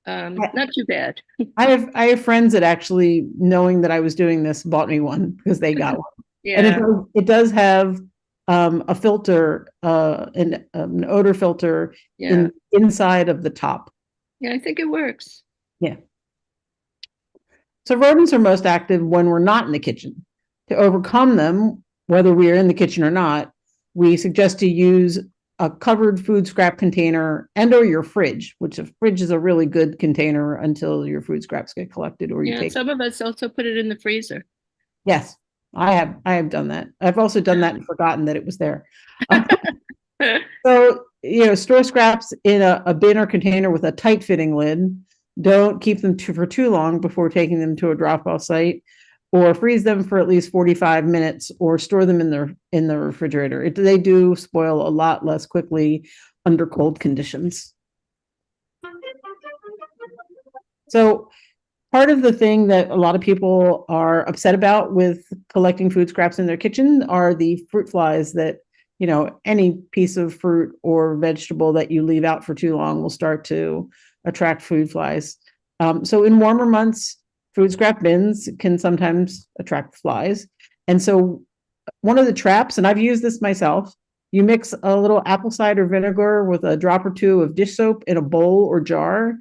L: Not too bad.
M: I have friends that actually, knowing that I was doing this, bought me one because they got one.
L: Yeah.
M: And it does have a filter, an odor filter inside of the top.
L: Yeah, I think it works.
M: Yeah. So rodents are most active when we're not in the kitchen. To overcome them, whether we are in the kitchen or not, we suggest to use a covered food scrap container and or your fridge, which a fridge is a really good container until your food scraps get collected or you
L: Yeah,
M: take.
L: some of us also put it in the freezer.
M: Yes, I have done that. I've also done that and forgotten that it was there. So, store scraps in a bin or container with a tight fitting lid. Don't keep them for too long before taking them to a drop-off site, or freeze them for at least 45 minutes, or store them in the refrigerator. They do spoil a lot less quickly under cold conditions. So part of the thing that a lot of people are upset about with collecting food scraps in their kitchen are the fruit flies that, any piece of fruit or vegetable that you leave out for too long will start to attract food flies. So in warmer months, food scrap bins can sometimes attract flies. And so one of the traps, and I've used this myself, you mix a little apple cider vinegar with a drop or two of dish soap in a bowl or jar,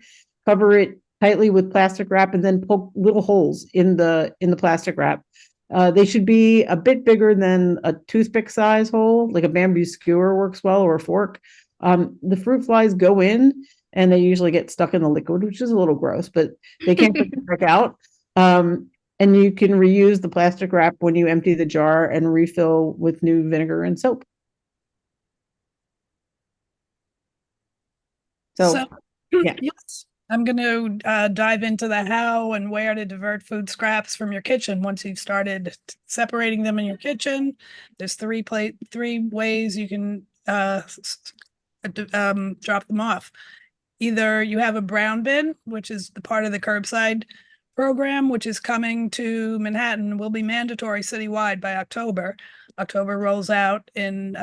M: cover it tightly with plastic wrap, and then poke little holes in the plastic wrap. They should be a bit bigger than a toothpick size hole, like a bamboo skewer works well, or a fork. The fruit flies go in and they usually get stuck in the liquid, which is a little gross, but they can't get back out. And you can reuse the plastic wrap when you empty the jar and refill with new vinegar and soap. So yeah.
K: Yes. I'm going to dive into the how and where to divert food scraps from your kitchen. Once you've started separating them in your kitchen, there's three ways you can drop them off. Either you have a brown bin, which is the part of the curbside program, which is coming to Manhattan, will be mandatory citywide by October. October rolls out in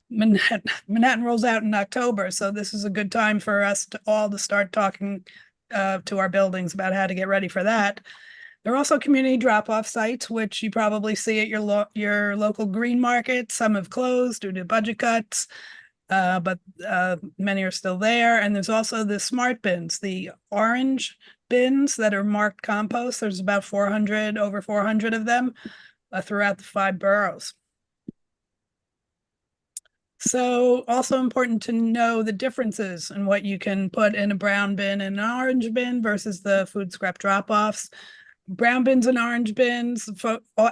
K: Manhattan rolls out in October, so this is a good time for us to start talking to our buildings about how to get ready for that. There are also community drop-off sites, which you probably see at your local green market. Some have closed due to budget cuts, but many are still there. And there's also the smart bins, the orange bins that are marked compost. There's about over 400 of them throughout the 5 boroughs. So also important to know the differences in what you can put in a brown bin and an orange bin versus the food scrap drop-offs. Brown bins and orange bins,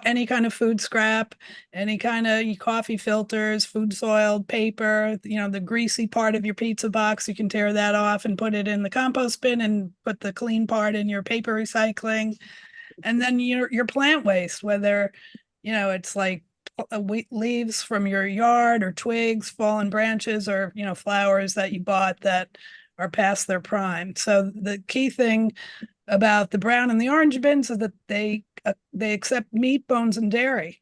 K: any kind of food scrap, any kind of coffee filters, food soiled paper, the greasy part of your pizza box, you can tear that off and put it in the compost bin and put the clean part in your paper recycling. And then your plant waste, whether, it's like leaves from your yard or twigs, fallen branches, or flowers that you bought that are past their prime. So the key thing about the brown and the orange bins is that they accept meat, bones, and dairy.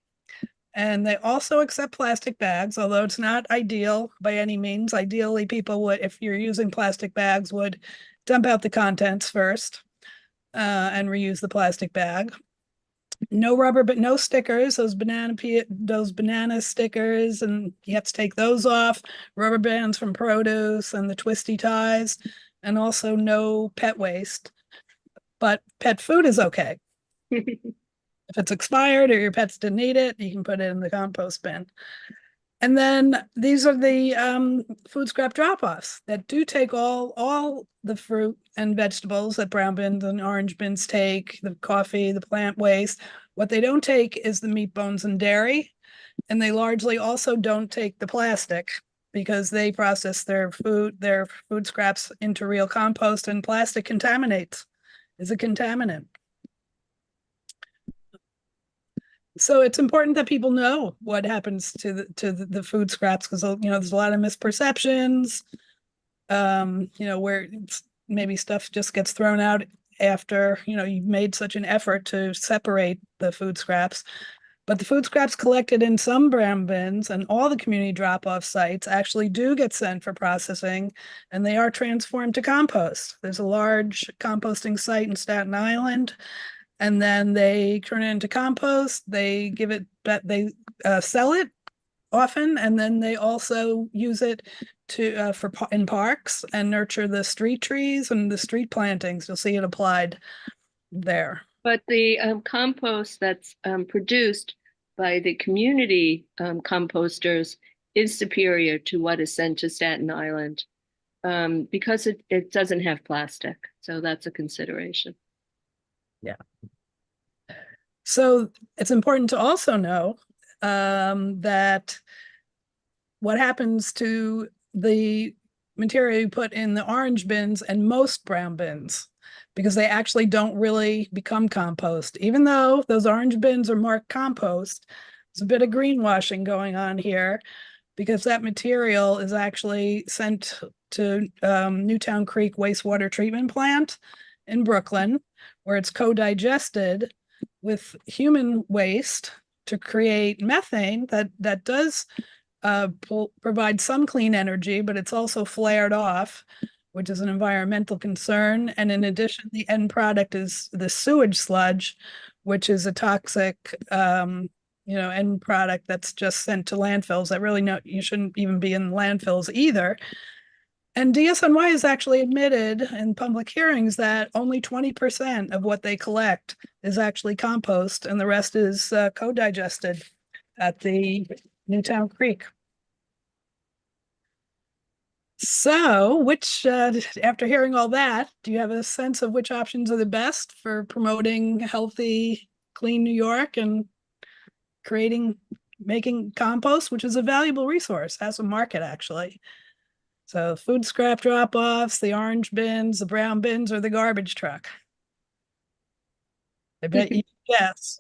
K: And they also accept plastic bags, although it's not ideal by any means. Ideally, people would, if you're using plastic bags, would dump out the contents first and reuse the plastic bag. No rubber, but no stickers, those banana stickers, and you have to take those off. Rubber bands from produce and the twisty ties, and also no pet waste. But pet food is okay. If it's expired or your pets didn't eat it, you can put it in the compost bin. And then these are the food scrap drop-offs that do take all the fruit and vegetables that brown bins and orange bins take, the coffee, the plant waste. What they don't take is the meat, bones, and dairy. And they largely also don't take the plastic because they process their food scraps into real compost, and plastic contaminates, is a contaminant. So it's important that people know what happens to the food scraps, because there's a lot of misperceptions. Where maybe stuff just gets thrown out after you've made such an effort to separate the food scraps. But the food scraps collected in some brown bins and all the community drop-off sites actually do get sent for processing, and they are transformed to compost. There's a large composting site in Staten Island. And then they turn it into compost. They sell it often, and then they also use it in parks and nurture the street trees and the street plantings. You'll see it applied. there.
L: But the compost that's produced by the community composters is superior to what is sent to Staten Island because it doesn't have plastic. So that's a consideration.
K: Yeah. So it's important to also know that what happens to the material you put in the orange bins and most brown bins, because they actually don't really become compost. Even though those orange bins are marked compost, there's a bit of greenwashing going on here because that material is actually sent to Newtown Creek Wastewater Treatment Plant in Brooklyn, where it's co-digested with human waste to create methane that does provide some clean energy, but it's also flared off, which is an environmental concern. And in addition, the end product is the sewage sludge, which is a toxic, end product that's just sent to landfills that really you shouldn't even be in landfills either. And DSNY has actually admitted in public hearings that only 20% of what they collect is actually compost, and the rest is co-digested at the Newtown Creek. So, after hearing all that, do you have a sense of which options are the best for promoting healthy, clean New York and making compost, which is a valuable resource, has a market actually? So food scrap drop-offs, the orange bins, the brown bins, or the garbage truck? I bet you guess.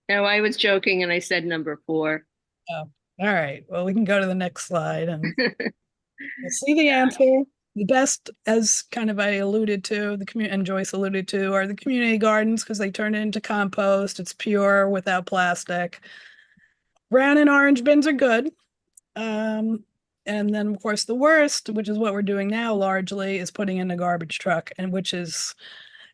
L: No, I was joking and I said number 4.
K: Oh, all right. Well, we can go to the next slide and we'll see the answer. The best, as kind of I alluded to, and Joyce alluded to, are the community gardens because they turn it into compost. It's pure without plastic. Brown and orange bins are good. And then of course the worst, which is what we're doing now largely, is putting in a garbage truck, and which is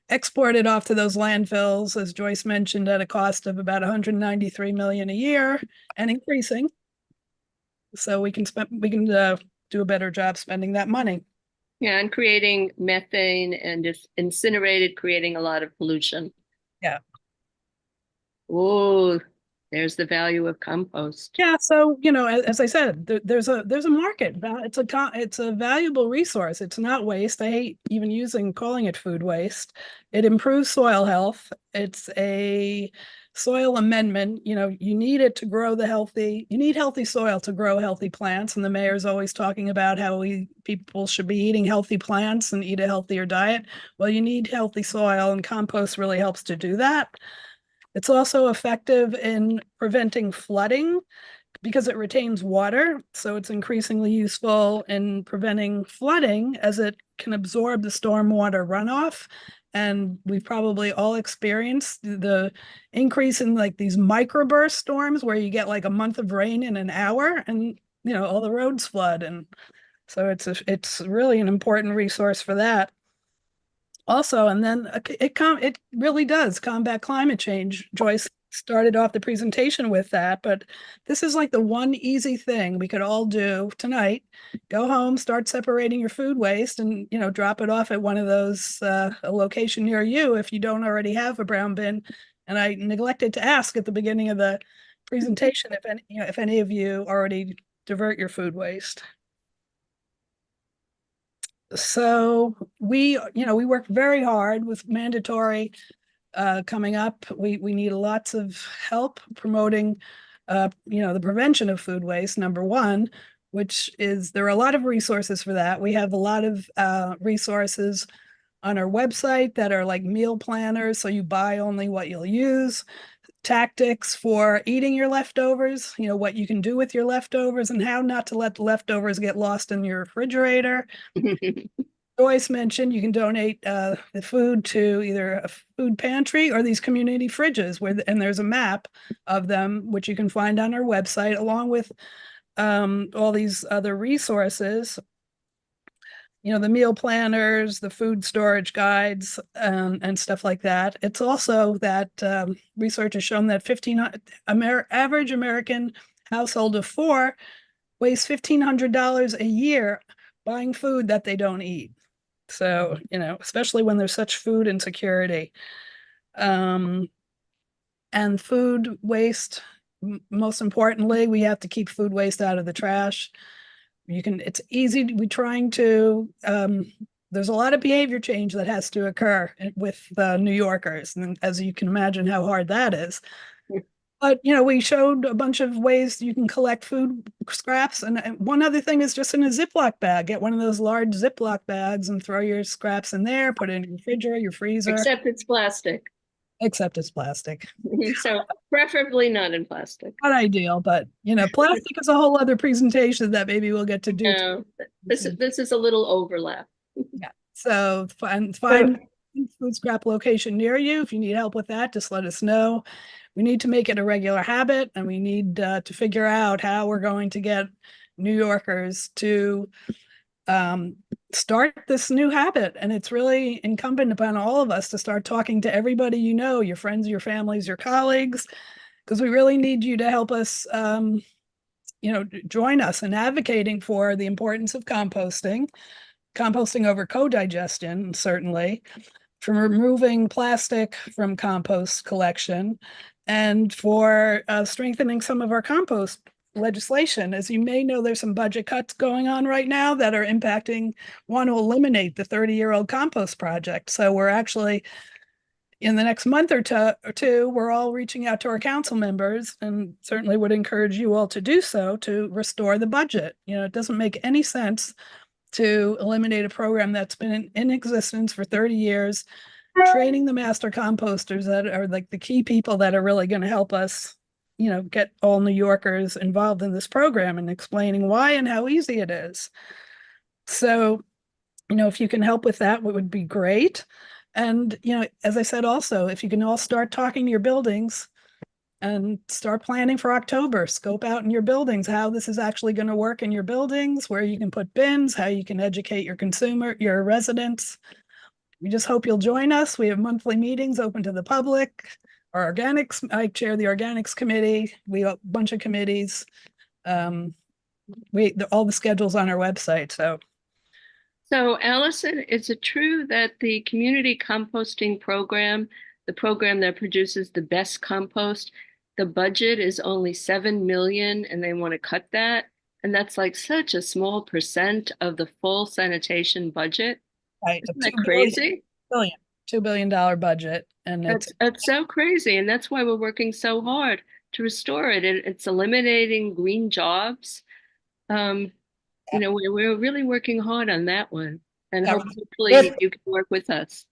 K: exported off to those landfills, as Joyce mentioned, at a cost of about 193 million a year and increasing. So we can do a better job spending that money.
L: Yeah, and creating methane and just incinerated, creating a lot of pollution.
K: Yeah.
L: Oh, there's the value of compost.
K: Yeah, so as I said, there's a market. It's a valuable resource. It's not waste. I hate even calling it food waste. It improves soil health. It's a soil amendment. You need it to grow you need healthy soil to grow healthy plants. And the mayor's always talking about how people should be eating healthy plants and eat a healthier diet. Well, you need healthy soil, and compost really helps to do that. It's also effective in preventing flooding because it retains water. So it's increasingly useful in preventing flooding as it can absorb the stormwater runoff. And we've probably all experienced the increase in these microburst storms where you get a month of rain in an hour and, all the roads flood. And so it's really an important resource for that. Also, and then it really does combat climate change. Joyce started off the presentation with that, but this is the one easy thing we could all do tonight. Go home, start separating your food waste, and drop it off at one of those a location near you if you don't already have a brown bin. And I neglected to ask at the beginning of the presentation if any of you already divert your food waste. So we work very hard with mandatory coming up. We need lots of help promoting, the prevention of food waste, number one, which is there are a lot of resources for that. We have a lot of resources on our website that are like meal planners, so you buy only what you'll use. Tactics for eating your leftovers, what you can do with your leftovers and how not to let the leftovers get lost in your refrigerator. Joyce mentioned you can donate the food to either a food pantry or these community fridges and there's a map of them, which you can find on our website, along with all these other resources. The meal planners, the food storage guides, and stuff like that. It's also that research has shown that average American household of 4 wastes $1,500 a year buying food that they don't eat. So, you know, especially when there's such food insecurity. And food waste, most importantly, we have to keep food waste out of the trash. It's easy, we're trying to, there's a lot of behavior change that has to occur with New Yorkers. And as you can imagine how hard that is. But, you know, we showed a bunch of ways you can collect food scraps. And one other thing is just in a Ziploc bag. Get one of those large Ziploc bags and throw your scraps in there, put it in your refrigerator, your freezer.
L: Except it's plastic.
K: Except it's plastic.
L: So preferably not in plastic.
K: Not ideal, but, you know, plastic is a whole other presentation that maybe we'll get to do.
L: No, this is a little overlap.
K: Yeah. So find food scrap location near you. If you need help with that, just let us know. We need to make it a regular habit, and we need to figure out how we're going to get New Yorkers to start this new habit. And it's really incumbent upon all of us to start talking to everybody you know, your friends, your families, your colleagues, because we really need you to help us, you know, join us in advocating for the importance of composting over co-digestion, certainly, from removing plastic from compost collection, and for strengthening some of our compost legislation. As you may know, there's some budget cuts going on right now that are want to eliminate the 30-year-old compost project. So we're actually, in the next month or two, we're all reaching out to our council members, and certainly would encourage you all to do so, to restore the budget. You know, it doesn't make any sense to eliminate a program that's been in existence for 30 years, training the master composters that are like the key people that are really going to help us, you know, get all New Yorkers involved in this program, and explaining why and how easy it is. So, you know, if you can help with that, it would be great. And, you know, as I said, also, if you can all start talking to your buildings and start planning for October, scope out in your buildings how this is actually going to work in your buildings, where you can put bins, how you can educate your residents. We just hope you'll join us. We have monthly meetings open to the public. Our organics, I chair the organics committee. We have a bunch of committees. All the schedules on our website.
L: So Allison, is it true that the community composting program, the program that produces the best compost, the budget is only 7 million and they want to cut that? And that's like such a small percent of the full sanitation budget.
K: Right.
L: Isn't that crazy?
K: $2 billion budget. And
L: that's so crazy. And that's why we're working so hard to restore it. It's eliminating green jobs. You know, we're really working hard on that one. And hopefully you can work with us.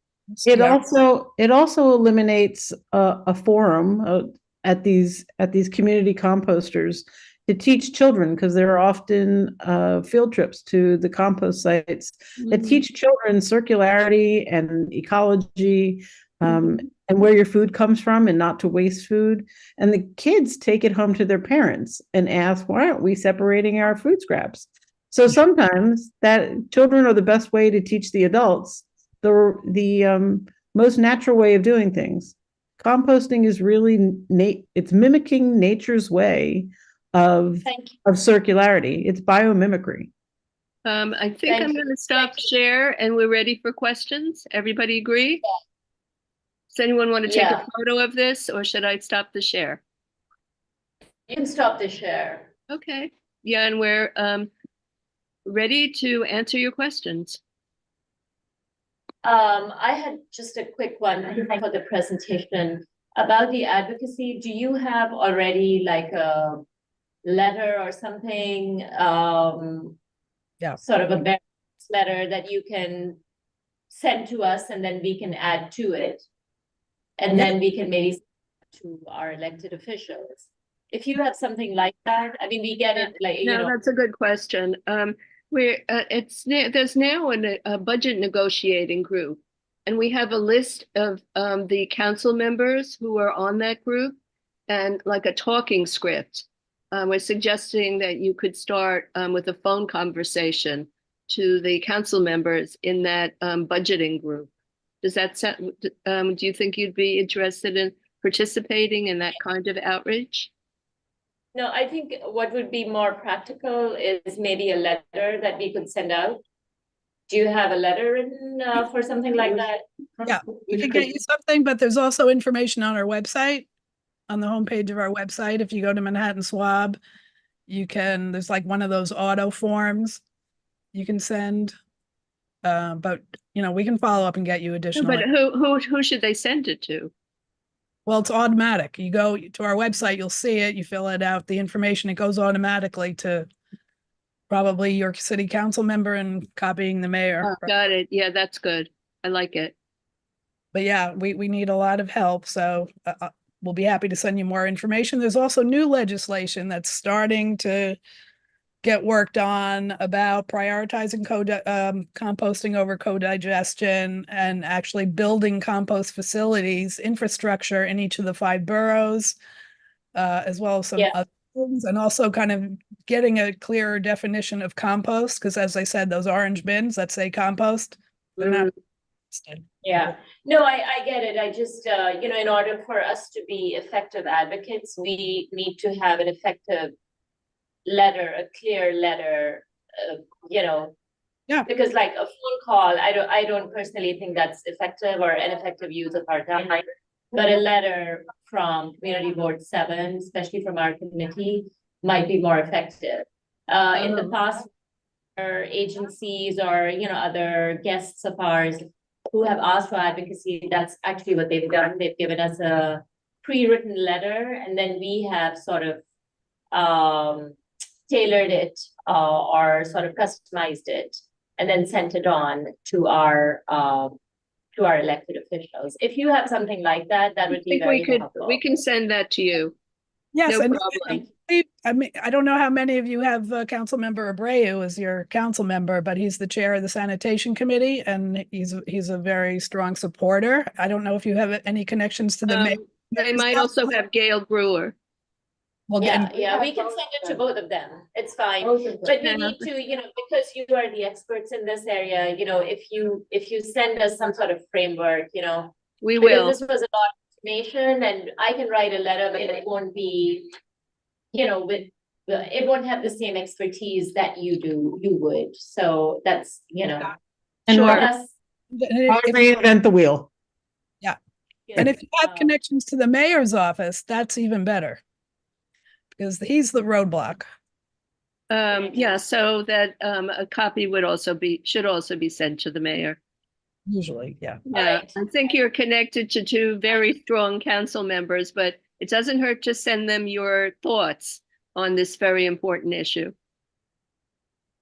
M: It also eliminates a forum at these community composters to teach children, because there are often field trips to the compost sites that teach children circularity and ecology, and where your food comes from, and not to waste food. And the kids take it home to their parents and ask, why aren't we separating our food scraps? So sometimes that children are the best way to teach the adults the most natural way of doing things. Composting is really it's mimicking nature's way of circularity. It's biomimicry.
L: I think I'm going to stop share, and we're ready for questions. Everybody agree? Does anyone want to take a photo of this, or should I stop the share?
J: You can stop the share.
L: Okay. Yeah, and we're ready to answer your questions.
J: I had just a quick one for the presentation about the advocacy. Do you have already like a letter or something, sort of a bare letter that you can send to us, and then we can add to it, and then we can maybe send it to our elected officials? If you have something like that, I mean, we get it like,
L: no, that's a good question. There's now a budget negotiating group, and we have a list of the council members who are on that group, and like a talking script. We're suggesting that you could start with a phone conversation to the council members in that budgeting group. Does that sound, do you think you'd be interested in participating in that kind of outreach?
J: No, I think what would be more practical is maybe a letter that we could send out. Do you have a letter written for something like that?
K: Yeah, we can get you something, but there's also information on our website, on the homepage of our website. If you go to Manhattan SWAB, there's like one of those auto forms you can send. But we can follow up and get you additional.
L: But who should they send it to?
K: Well, it's automatic. You go to our website, you'll see it, you fill it out, the information, it goes automatically to probably your city council member and copying the mayor.
L: Got it. Yeah, that's good. I like it.
K: But yeah, we need a lot of help, so we'll be happy to send you more information. There's also new legislation that's starting to get worked on about prioritizing composting over co-digestion and actually building compost facilities, infrastructure in each of the 5 boroughs, as well as some other things, and also kind of getting a clearer definition of compost, because as I said, those orange bins that say compost, they're not.
J: Yeah, no, I get it. I just, in order for us to be effective advocates, we need to have an effective letter, a clear letter, because like a phone call, I don't personally think that's effective or an effective use of our time, but a letter from Community Board 7, especially from our committee, might be more effective. In the past, our agencies or, other guests of ours who have asked for advocacy, that's actually what they've done. They've given us a pre-written letter, and then we have sort of tailored it or sort of customized it, and then sent it on to our elected officials. If you have something like that, that would be very helpful.
L: We can send that to you.
K: Yes,
L: No
K: and
L: problem.
K: I mean, I don't know how many of you have Councilmember Abreu as your council member, but he's the chair of the sanitation committee, and he's a very strong supporter. I don't know if you have any connections to the mayor.
L: They might also have Gail Brewer.
K: Well,
J: we can send it to both of them. It's fine. But we need to, because you are the experts in this area, if you send us some sort of framework,
L: we will.
J: This was a lot of information, and I can write a letter, but it won't be, it won't have the same expertise that you would. So that's,
M: And
K: reinvent the wheel. Yeah. And if you have connections to the mayor's office, that's even better, because he's the roadblock.
L: Yeah, so that a copy should also be sent to the mayor.
K: Usually, yeah.
L: Yeah, I think you're connected to 2 very strong council members, but it doesn't hurt to send them your thoughts on this very important issue.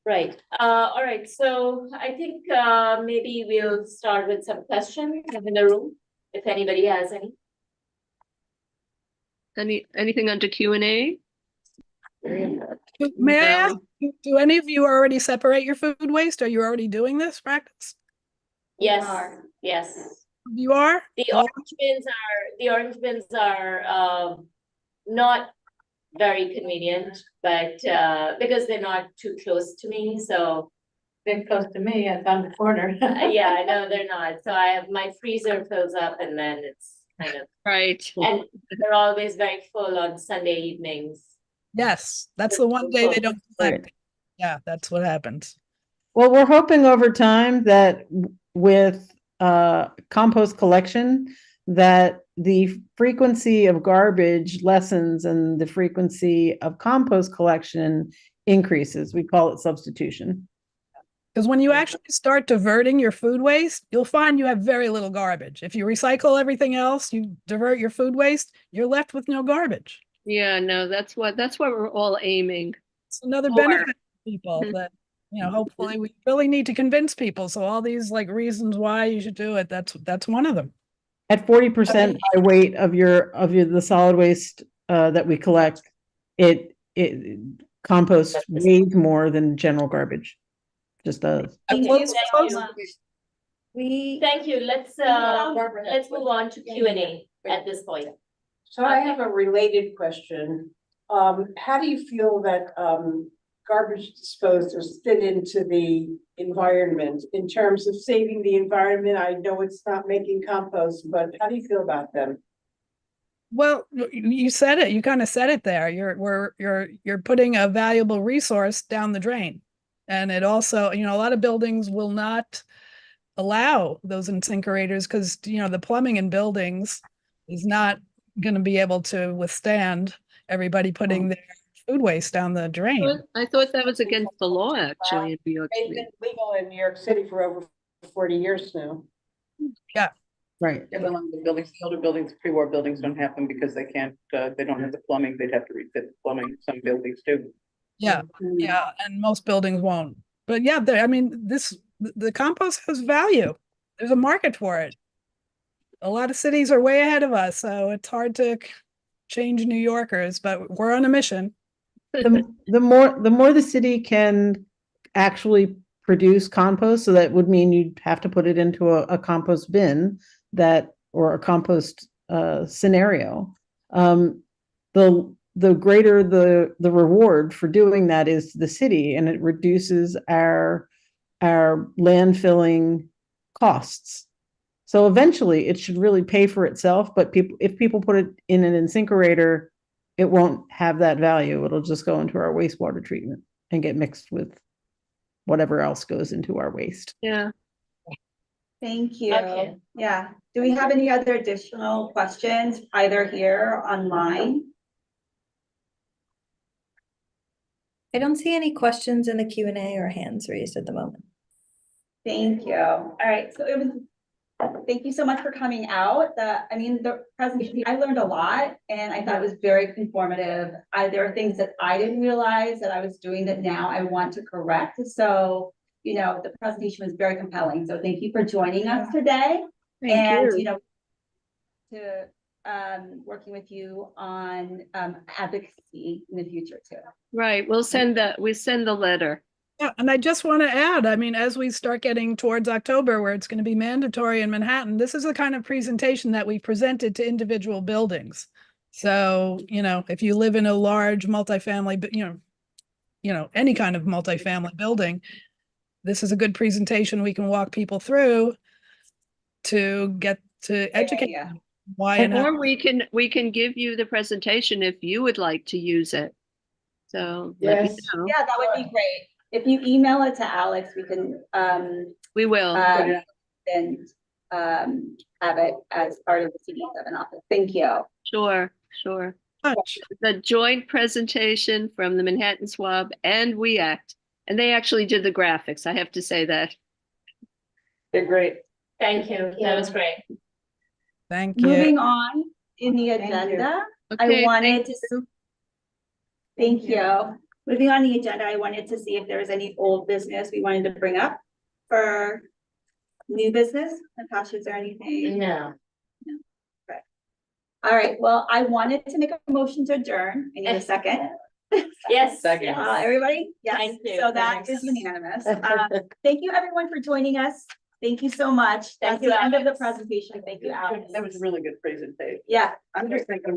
J: Right. All right. So I think maybe we'll start with some questions in the room, if anybody has any.
L: Anything under Q&A?
K: May I ask, do any of you already separate your food waste? Are you already doing this practice?
J: Yes. Yes.
K: You are?
J: The orange bins are not very convenient, but because they're not too close to me, so
C: They're close to me, it's on the corner.
J: yeah, no, they're not. So I have my freezer fills up, and then it's kind of
L: right.
J: And they're always very full on Sunday evenings.
K: Yes, that's the one day they don't collect. Yeah, that's what happens.
M: Well, we're hoping over time that with compost collection, that the frequency of garbage lessens and the frequency of compost collection increases. We call it substitution.
K: Because when you actually start diverting your food waste, you'll find you have very little garbage. If you recycle everything else, you divert your food waste, you're left with no garbage.
L: Yeah, no, that's what we're all aiming.
K: It's another benefit to people that, hopefully we really need to convince people. So all these reasons why you should do it, that's one of them.
M: At 40% by weight of the solid waste that we collect, it composts way more than general garbage. Just does.
J: Thank you. Let's move on to Q&A at this point.
H: So I have a related question. How do you feel that garbage disposers fit into the environment in terms of saving the environment? I know it's not making compost, but how do you feel about them?
K: Well, you said it. You kind of said it there. You're putting a valuable resource down the drain. And it also, a lot of buildings will not allow those incinerators because, the plumbing in buildings is not going to be able to withstand everybody putting their food waste down the drain.
L: I thought that was against the law, actually, in New York
H: They've
L: City.
H: been legal in New York City for over 40 years now.
M: Right.
C: Yeah, but the buildings, the older buildings, pre-war buildings don't have them because they can't, they don't have the plumbing. They'd have to refit the plumbing. Some buildings do.
K: Yeah, and most buildings won't. But yeah, the compost has value. There's a market for it. A lot of cities are way ahead of us, so it's hard to change New Yorkers, but we're on a mission.
M: The more the city can actually produce compost, so that would mean you'd have to put it into a compost bin or a compost scenario. The greater the reward for doing that is to the city, and it reduces our landfilling costs. So eventually it should really pay for itself, but if people put it in an incinerator, it won't have that value. It'll just go into our wastewater treatment and get mixed with whatever else goes into our waste.
L: Yeah.
A: Thank you.
J: Okay.
A: Yeah. Do we have any other additional questions, either here or online?
D: I don't see any questions in the Q&A or hands raised at the moment.
A: Thank you. All right, so thank you so much for coming out. The presentation, I learned a lot and I thought it was very informative. There are things that I didn't realize that I was doing that now I want to correct. So, the presentation was very compelling. So thank you for joining us today.
L: Thank you.
A: Working with you on advocacy in the future too.
L: Right. We send the letter.
K: Yeah, and I just want to add, as we start getting towards October, where it's going to be mandatory in Manhattan, this is the kind of presentation that we presented to individual buildings. So, if you live in a large multifamily, any kind of multifamily building, this is a good presentation we can walk people through to get to educate them why and how.
L: Or we can give you the presentation if you would like to use it. So let me know.
A: Yeah, that would be great. If you email it to Alex, we can
L: We will.
A: and have it as part of the CD7 office. Thank you.
L: Sure. The joint presentation from the Manhattan MSWAB and We Act. And they actually did the graphics. I have to say that.
C: They're great.
J: Thank you. That was great.
K: Thank you.
A: Moving on in the agenda,
L: Okay,
A: I wanted to. Thank you. Moving on the agenda, I wanted to see if there was any old business we wanted to bring up for new business. Natasha, is there anything?
J: No.
A: Okay. All right, well, I wanted to make a motion to adjourn. I need a second.
J: Yes.
C: Second.
A: Everybody? Yes.
J: Thank you.
A: So that is unanimous. Thank you everyone for joining us. Thank you so much. That's
J: Thank you,
A: the end of the
J: Alex.
A: presentation. Thank you, Alex.
C: That was a really good presentation.
A: Yeah.
C: I'm just thinking